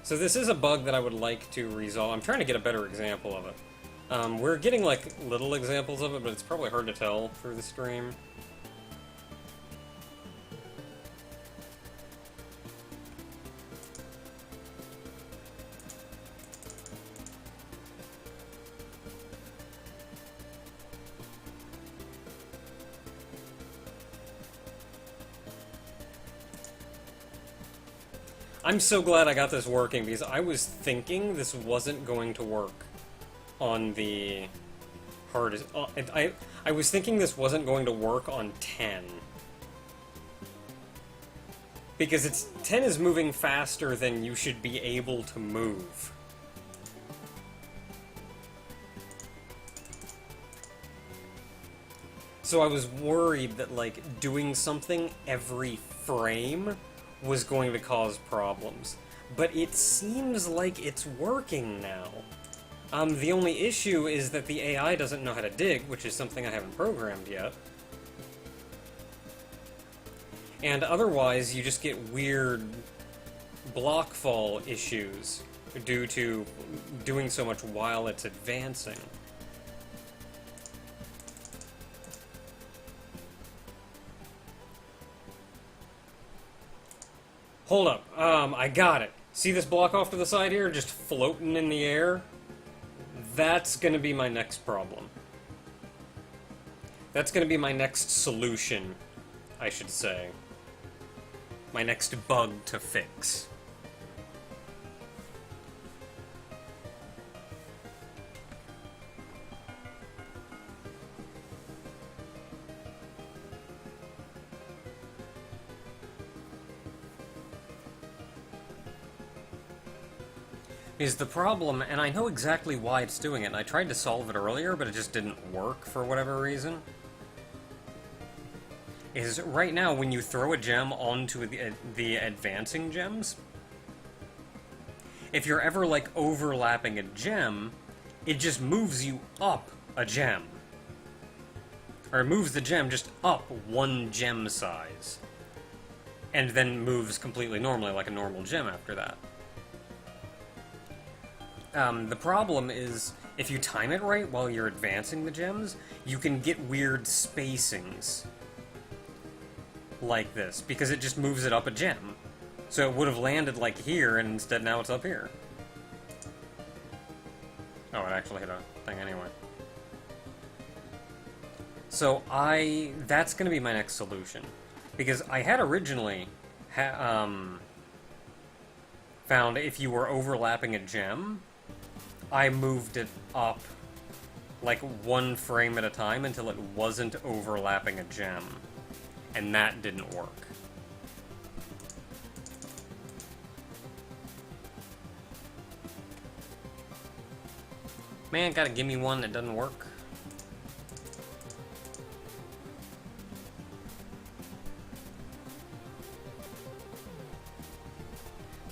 So this is a bug that I would like to resolve. I'm trying to get a better example of it. We're getting, like, little examples of it, but it's probably hard to tell through the stream. I'm so glad I got this working, because I was thinking this wasn't going to work on the hardest... I was thinking this wasn't going to work on 10. Because 10 is moving faster than you should be able to move. So I was worried that, like, doing something every frame was going to cause problems. But it seems like it's working now. The only issue is that the AI doesn't know how to dig, which is something I haven't programmed yet. And otherwise, you just get weird block fall issues due to doing so much while it's advancing. Hold up. I got it. See this block off to the side here, just floating in the air? That's gonna be my next problem. That's gonna be my next solution, I should say. My next bug to fix. Is the problem, and I know exactly why it's doing it, and I tried to solve it earlier, but it just didn't work for whatever reason, is right now when you throw a gem onto the advancing gems, if you're ever, like, overlapping a gem, it just moves you up a gem. Or it moves the gem just up one gem size. And then moves completely normally, like a normal gem after that. The problem is, if you time it right while you're advancing the gems, you can get weird spacings. Like this, because it just moves it up a gem. So it would have landed like here, and instead now it's up here. Oh, it actually hit a thing anyway. So that's gonna be my next solution. Because I had originally, found if you were overlapping a gem, I moved it up like one frame at a time until it wasn't overlapping a gem. And that didn't work. Man, gotta give me one that doesn't work.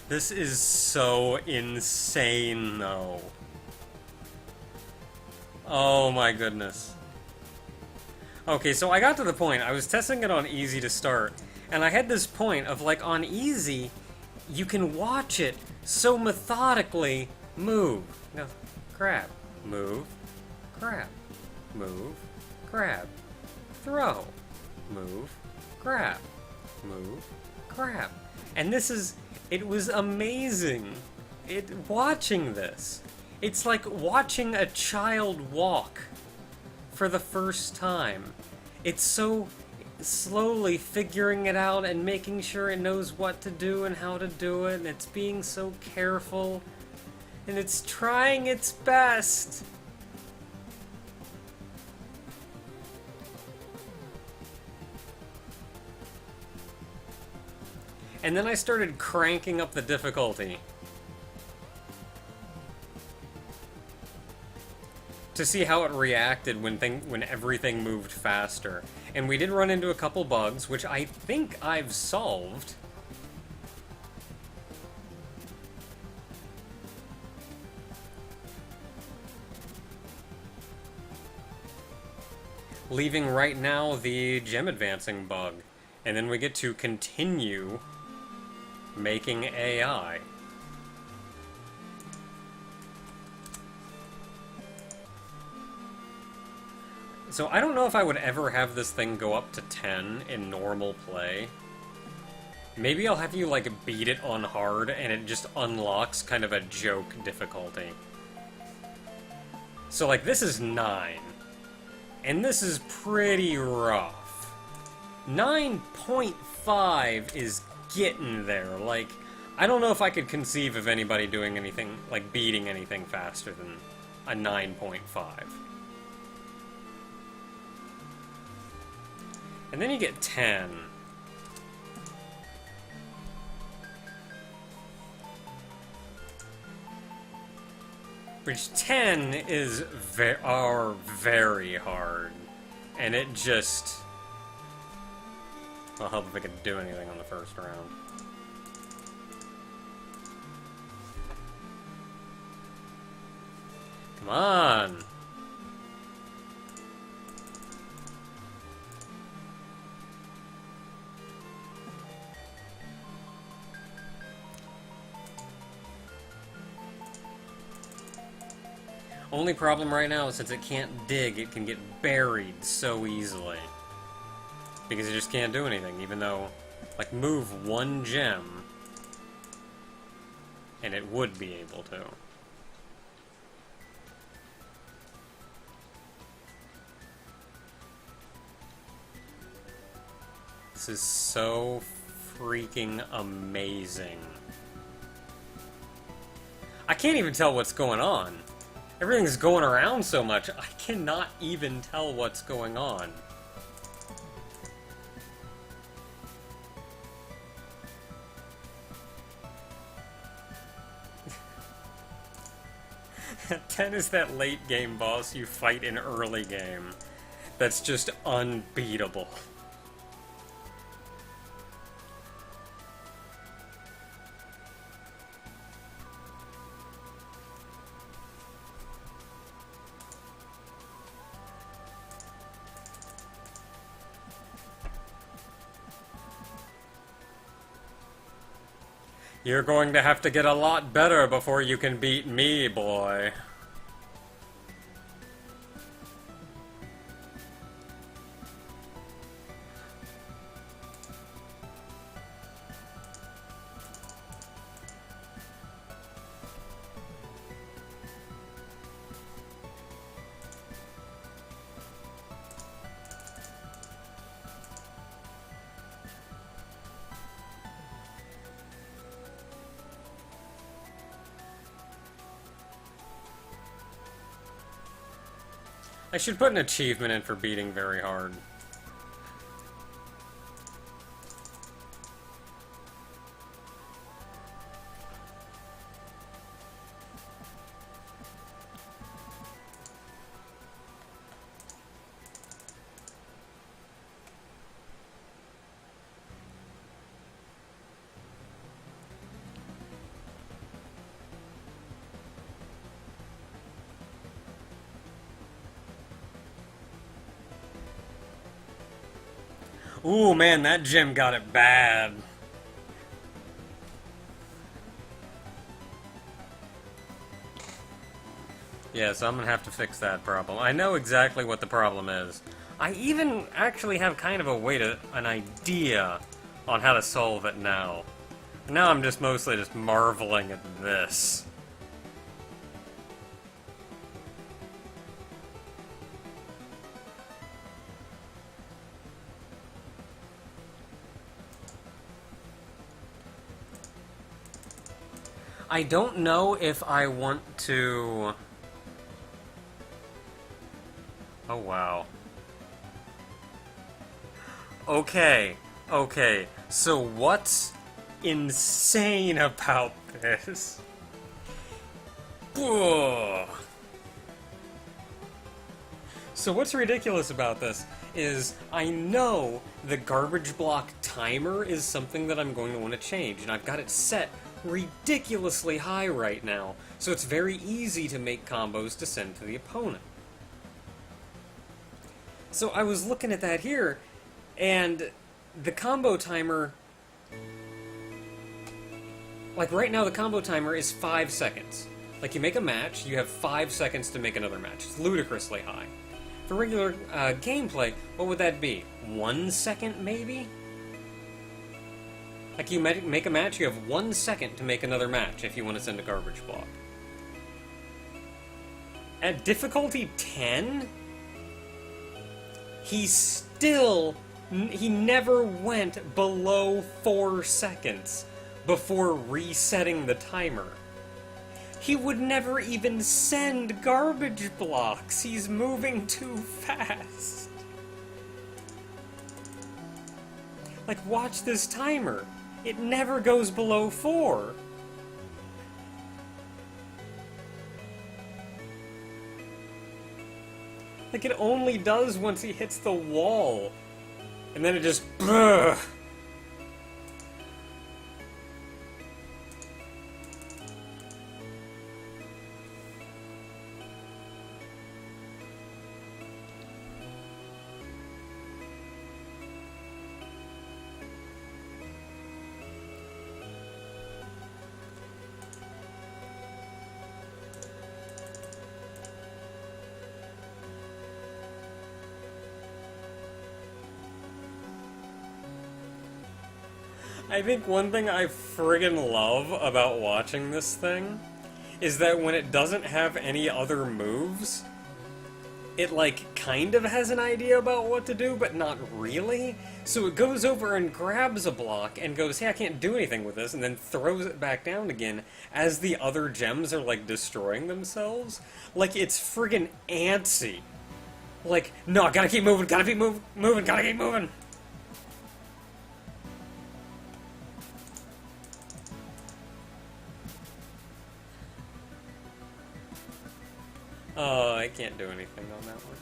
This is so insane, though. Oh my goodness. Okay, so I got to the point, I was testing it on easy to start, and I had this point of, like, on easy, you can watch it so methodically move. No, grab, move, grab, move, grab, throw, move, grab, move, grab. And it was amazing. Watching this. It's like watching a child walk for the first time. It's so slowly figuring it out and making sure it knows what to do and how to do it, and it's being so careful, and it's trying its best. And then I started cranking up the difficulty to see how it reacted when everything moved faster. And we did run into a couple bugs, which I think I've solved. Leaving right now the gem advancing bug. And then we get to continue making AI. So I don't know if I would ever have this thing go up to 10 in normal play. Maybe I'll have you, like, beat it on hard and it just unlocks kind of a joke difficulty. So, like, this is 9. And this is pretty rough. 9.5 is getting there. Like, I don't know if I could conceive of anybody doing anything, like, beating anything faster than a 9.5. And then you get 10. Which 10 is very hard. And it just... I'll help if I can do anything on the first round. Come on! Only problem right now is since it can't dig, it can get buried so easily. Because it just can't do anything, even though, like, move one gem, and it would be able to. This is so freaking amazing. I can't even tell what's going on. Everything's going around so much, I cannot even tell what's going on. Ten is that late game boss you fight in early game. That's just unbeatable. You're going to have to get a lot better before you can beat me, boy. I should put an achievement in for beating very hard. Ooh, man, that gym got it bad. Yeah, so I'm gonna have to fix that problem. I know exactly what the problem is. I even actually have kind of an idea on how to solve it now. Now I'm just mostly just marveling at this. I don't know if I want to... Oh, wow. Okay, so what's insane about this? Ugh. So what's ridiculous about this is I know the garbage block timer is something that I'm going to want to change, and I've got it set ridiculously high right now, so it's very easy to make combos to send to the opponent. So I was looking at that here, and the combo timer... Like, right now the combo timer is 5 seconds. Like, you make a match, you have 5 seconds to make another match. It's ludicrously high. For regular gameplay, what would that be? 1 second, maybe? Like, you make a match, you have 1 second to make another match if you want to send a garbage block. At difficulty 10, he never went below 4 seconds before resetting the timer. He would never even send garbage blocks. He's moving too fast. Like, watch this timer. It never goes below 4. Like, it only does once he hits the wall. And then it just... Bleh. I think one thing I friggin' love about watching this thing is that when it doesn't have any other moves, it, like, kind of has an idea about what to do, but not really. So it goes over and grabs a block and goes, hey, I can't do anything with this, and then throws it back down again as the other gems are, like, destroying themselves. Like, it's friggin' antsy. Like, no, gotta keep moving, gotta keep moving, gotta keep moving. Oh, I can't do anything on that one.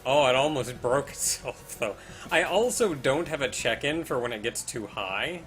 Oh, it almost broke itself, though. I also don't have a check-in for when it gets too high.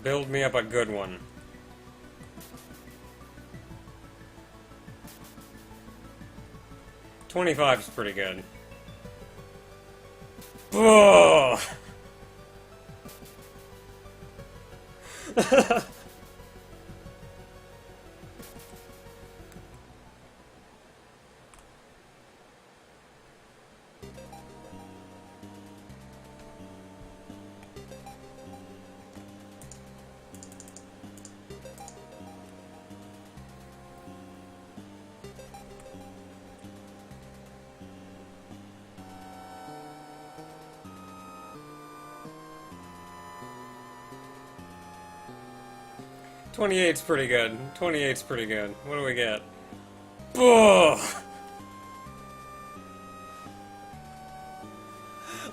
Build me up a good one. $25's pretty good. Oh! $28's pretty good. $28's pretty good. What do we get? Oh!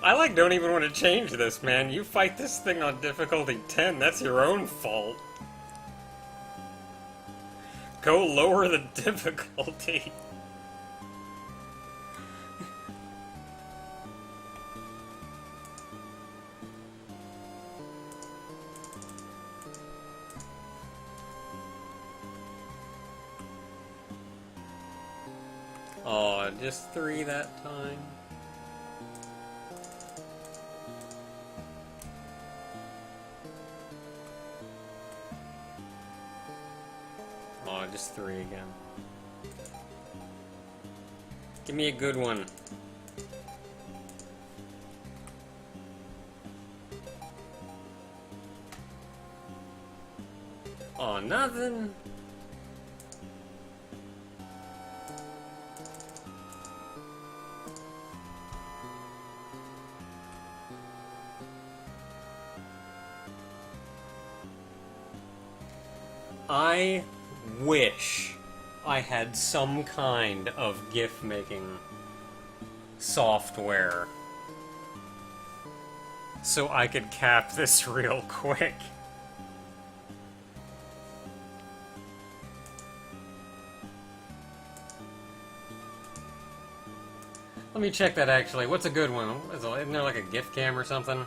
I, like, don't even want to change this, man. You fight this thing on difficulty 10, that's your own fault. Go lower the difficulty. Oh, just 3 that time. Oh, just 3 again. Give me a good one. Oh, nothing. I wish I had some kind of GIF making software so I could cap this real quick. Let me check that actually. What's a good one? Isn't there like a GIF cam or something?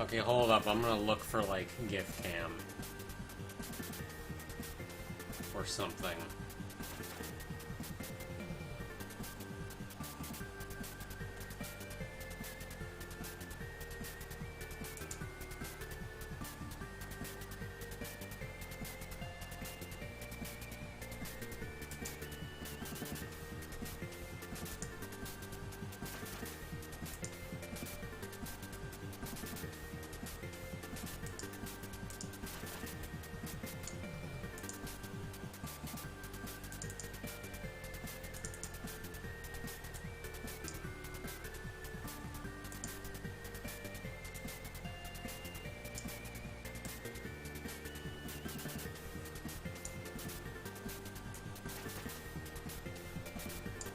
Okay, hold up. I'm gonna look for, like, GIF cam. Or something.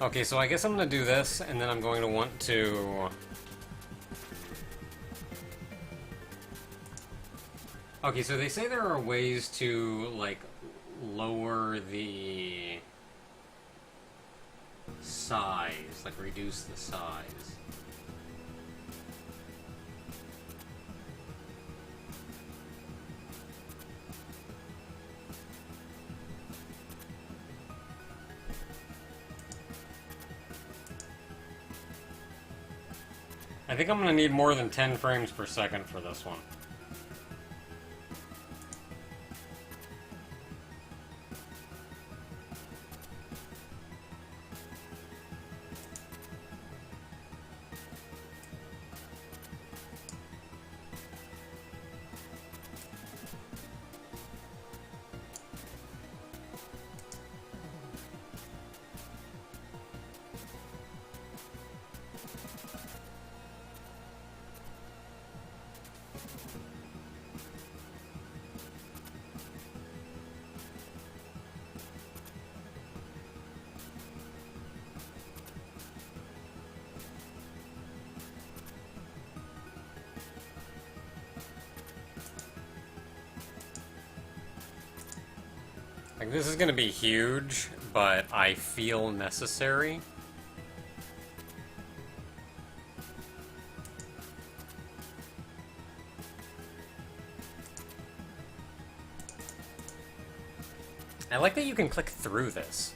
Okay, so I guess I'm gonna do this, and then I'm going to want to... Okay, so they say there are ways to, like, lower the size, like reduce the size. I think I'm gonna need more than 10 frames per second for this one. Like, this is gonna be huge, but I feel necessary. I like that you can click through this.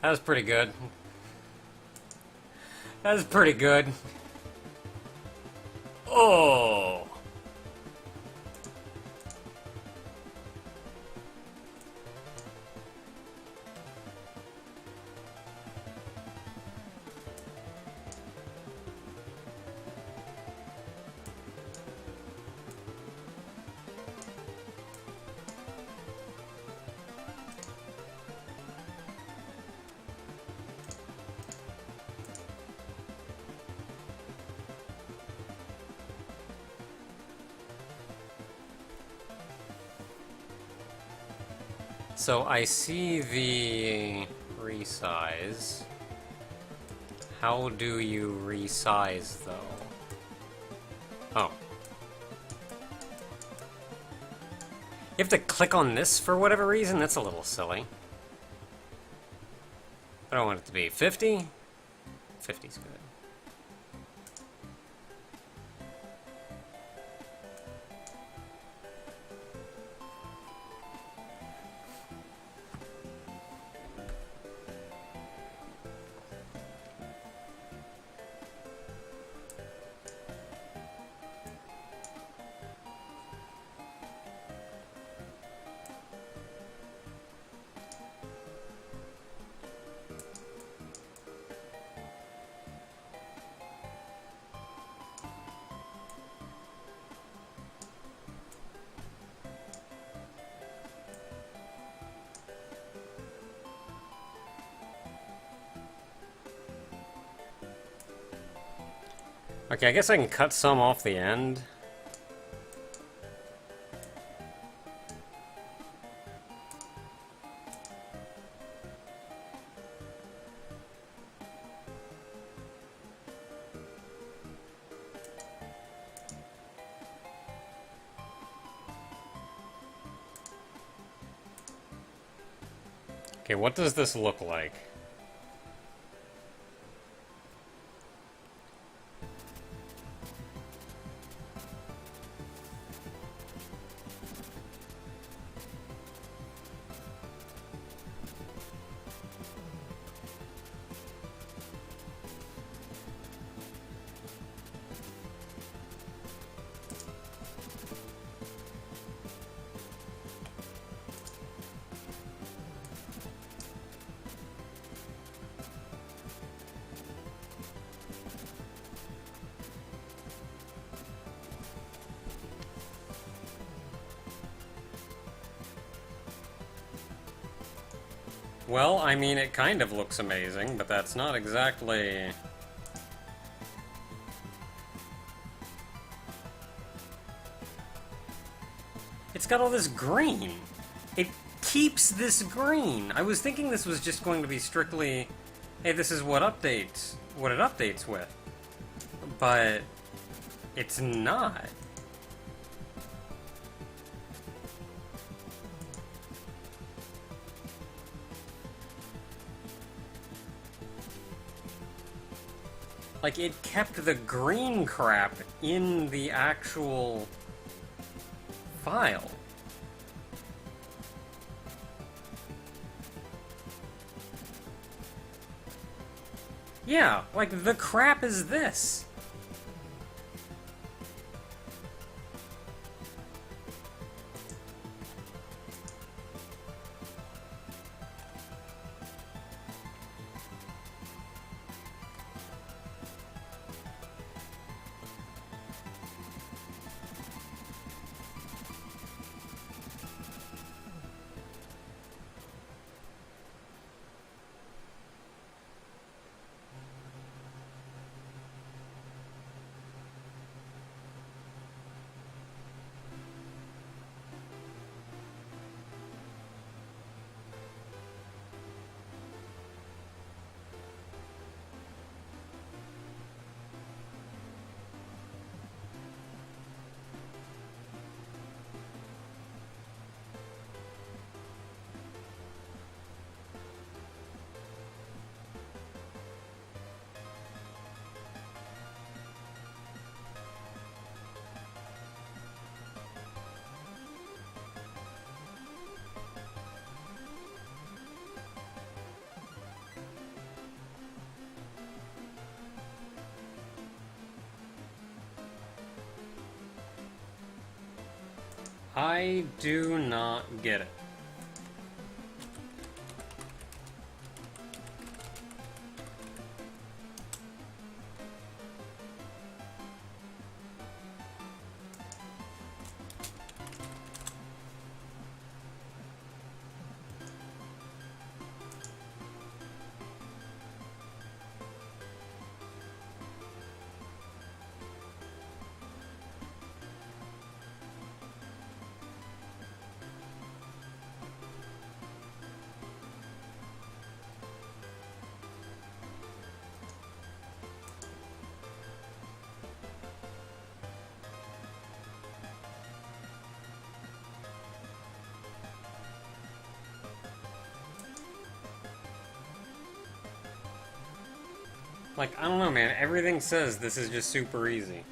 That was pretty good. That was pretty good. Oh! So I see the resize. How do you resize, though? Oh. You have to click on this for whatever reason? That's a little silly. I don't want it to be 50. 50's good. Okay, I guess I can cut some off the end. Okay, what does this look like? Well, I mean, it kind of looks amazing, but that's not exactly... It's got all this green! It keeps this green! I was thinking this was just going to be strictly, hey, this is what it updates with. But it's not. Like, it kept the green crap in the actual file. Yeah, like, the crap is this. I do not get it. Like, I don't know, man. Everything says this is just super easy.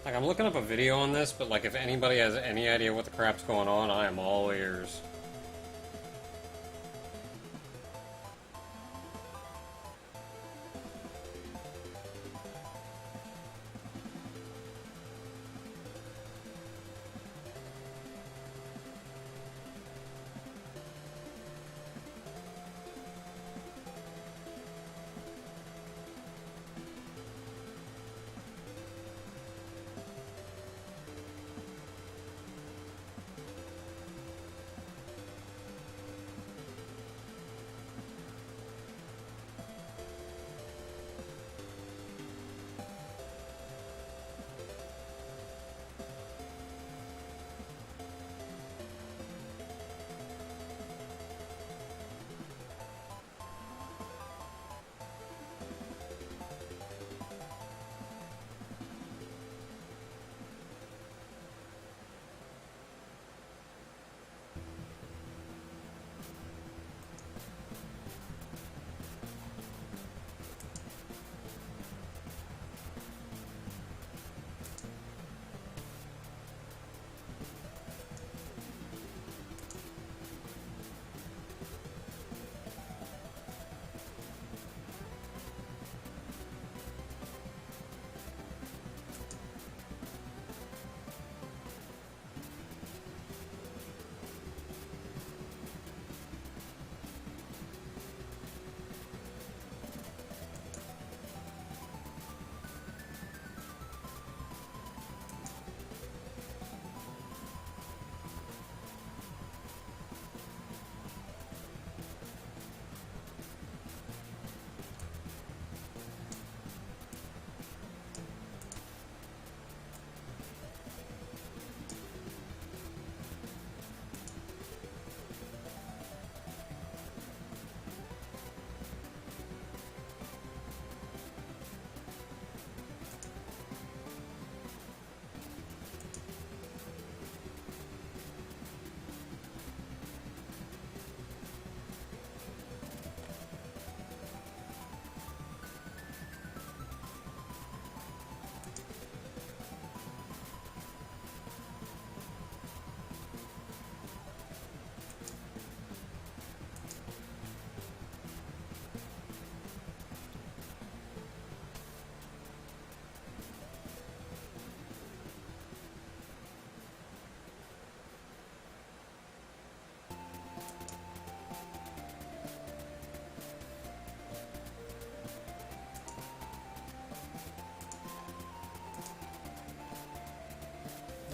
Like, I'm looking up a video on this, but, like, if anybody has any idea what the crap's going on, I am all ears.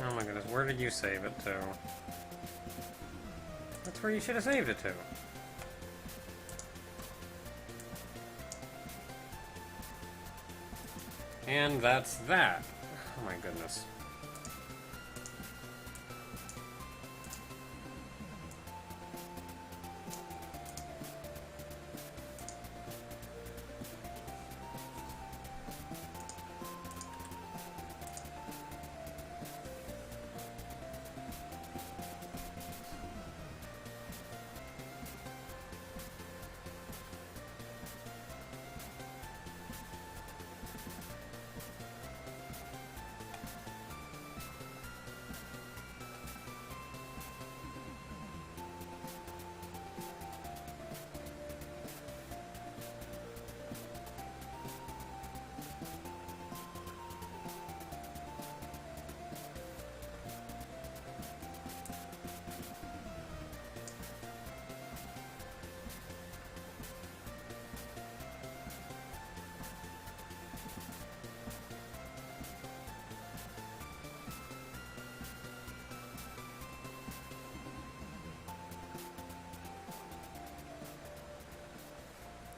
Oh my goodness, where did you save it to? That's where you should have saved it to. And that's that. Oh my goodness.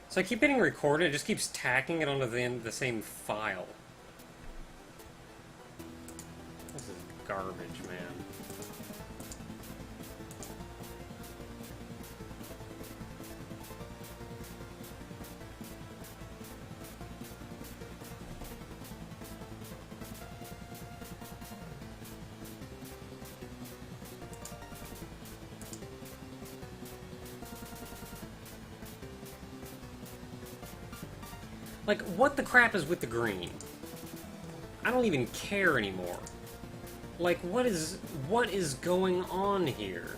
So I keep hitting record, and it just keeps tacking it onto the same file. This is garbage, man. Like, what the crap is with the green? I don't even care anymore. Like, what is going on here?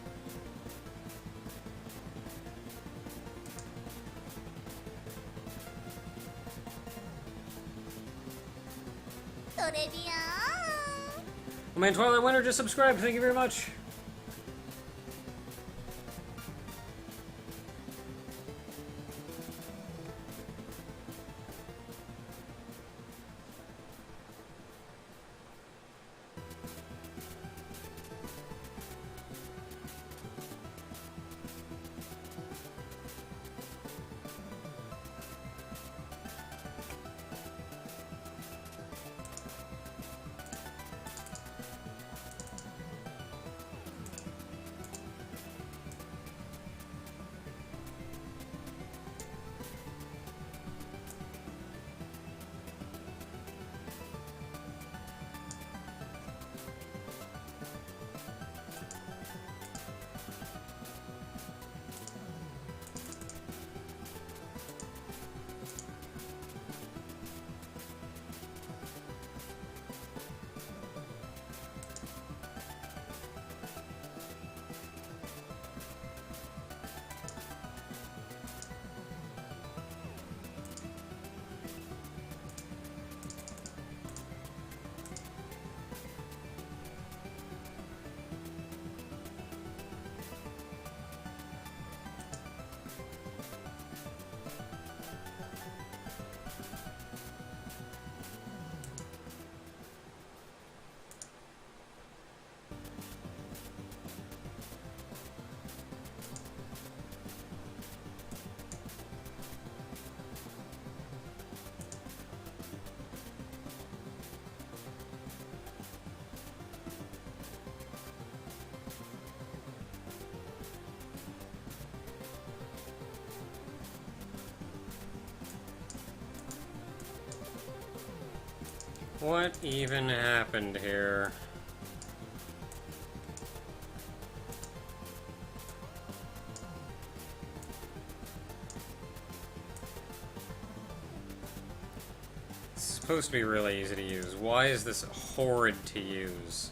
Oh man, Twilight Winter just subscribed. Thank you very much. What even happened here? It's supposed to be really easy to use. Why is this horrid to use?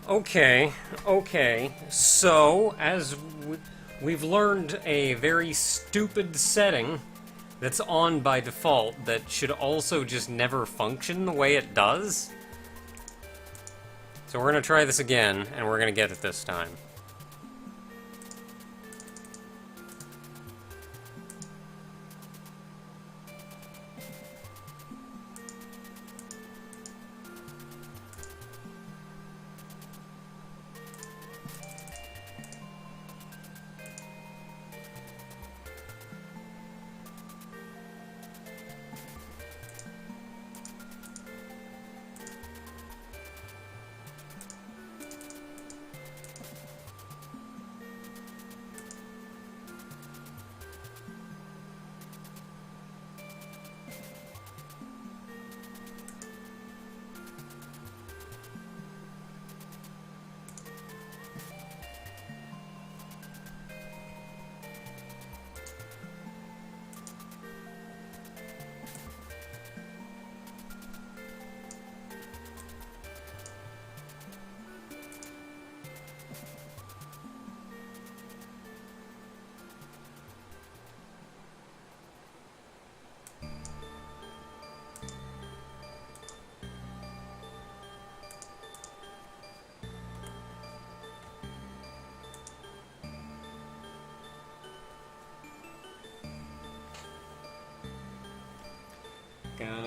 Okay, so, as we've learned a very stupid setting that's on by default that should also just never function the way it does. So we're gonna try this again, and we're gonna get it this time.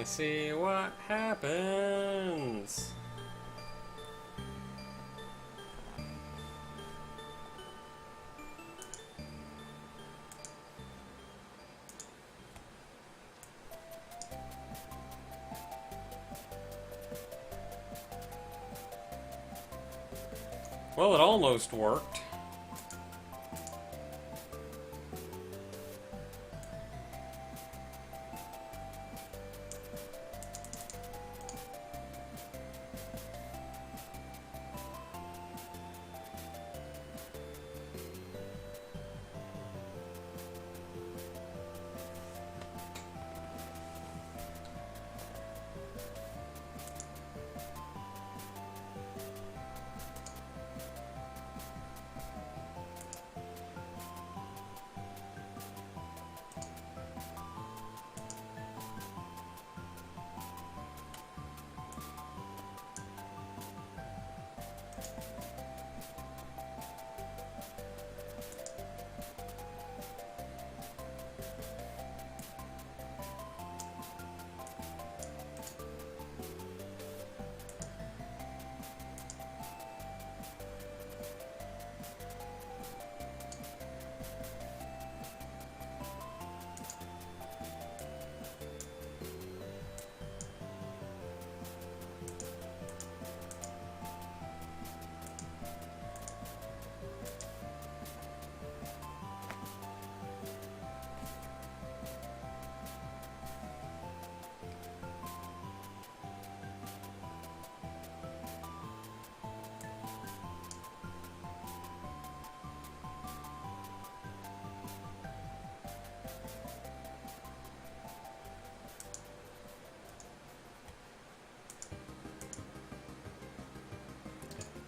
see what happens. Well, it almost worked.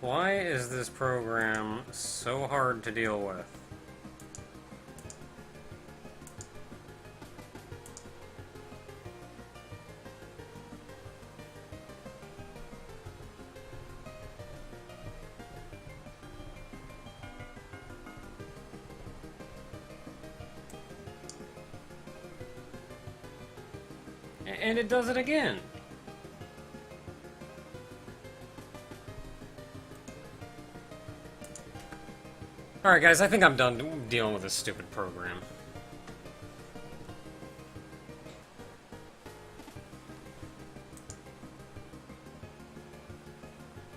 Why is this program so hard to deal with? And it does it again. Alright guys, I think I'm done dealing with this stupid program.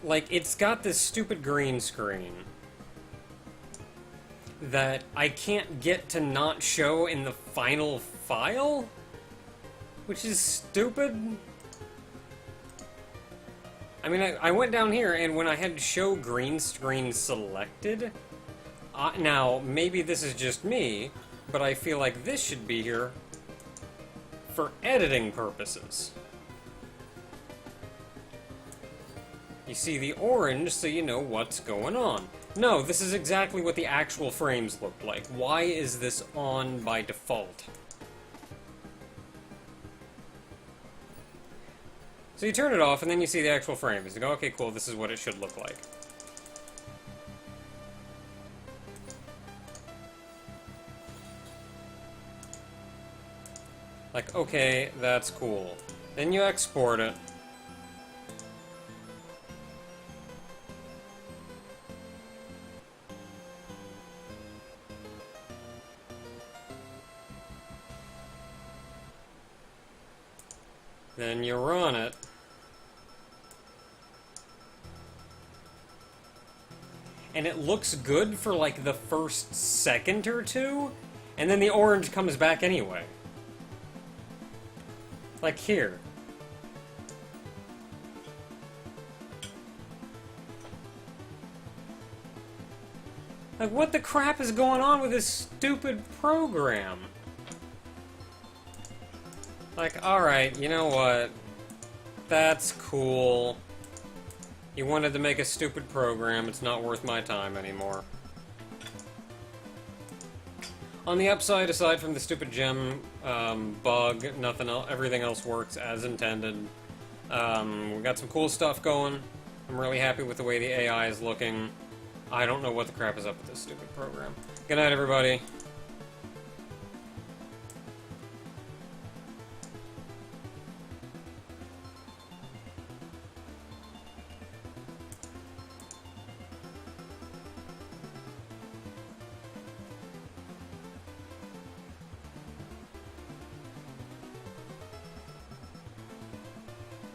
Like, it's got this stupid green screen that I can't get to not show in the final file? Which is stupid. I mean, I went down here, and when I had show green screen selected, now, maybe this is just me, but I feel like this should be here for editing purposes. You see the orange, so you know what's going on. No, this is exactly what the actual frames look like. Why is this on by default? So you turn it off, and then you see the actual frames. You go, okay, cool, this is what it should look like. Like, okay, that's cool. Then you export it. Then you run it. And it looks good for like the first second or two, and then the orange comes back anyway. Like here. Like, what the crap is going on with this stupid program? Like, alright, you know what? That's cool. You wanted to make a stupid program, it's not worth my time anymore. On the upside, aside from the stupid gem bug, nothing else, everything else works as intended. We got some cool stuff going. I'm really happy with the way the AI is looking. I don't know what the crap is up with this stupid program. Good night, everybody.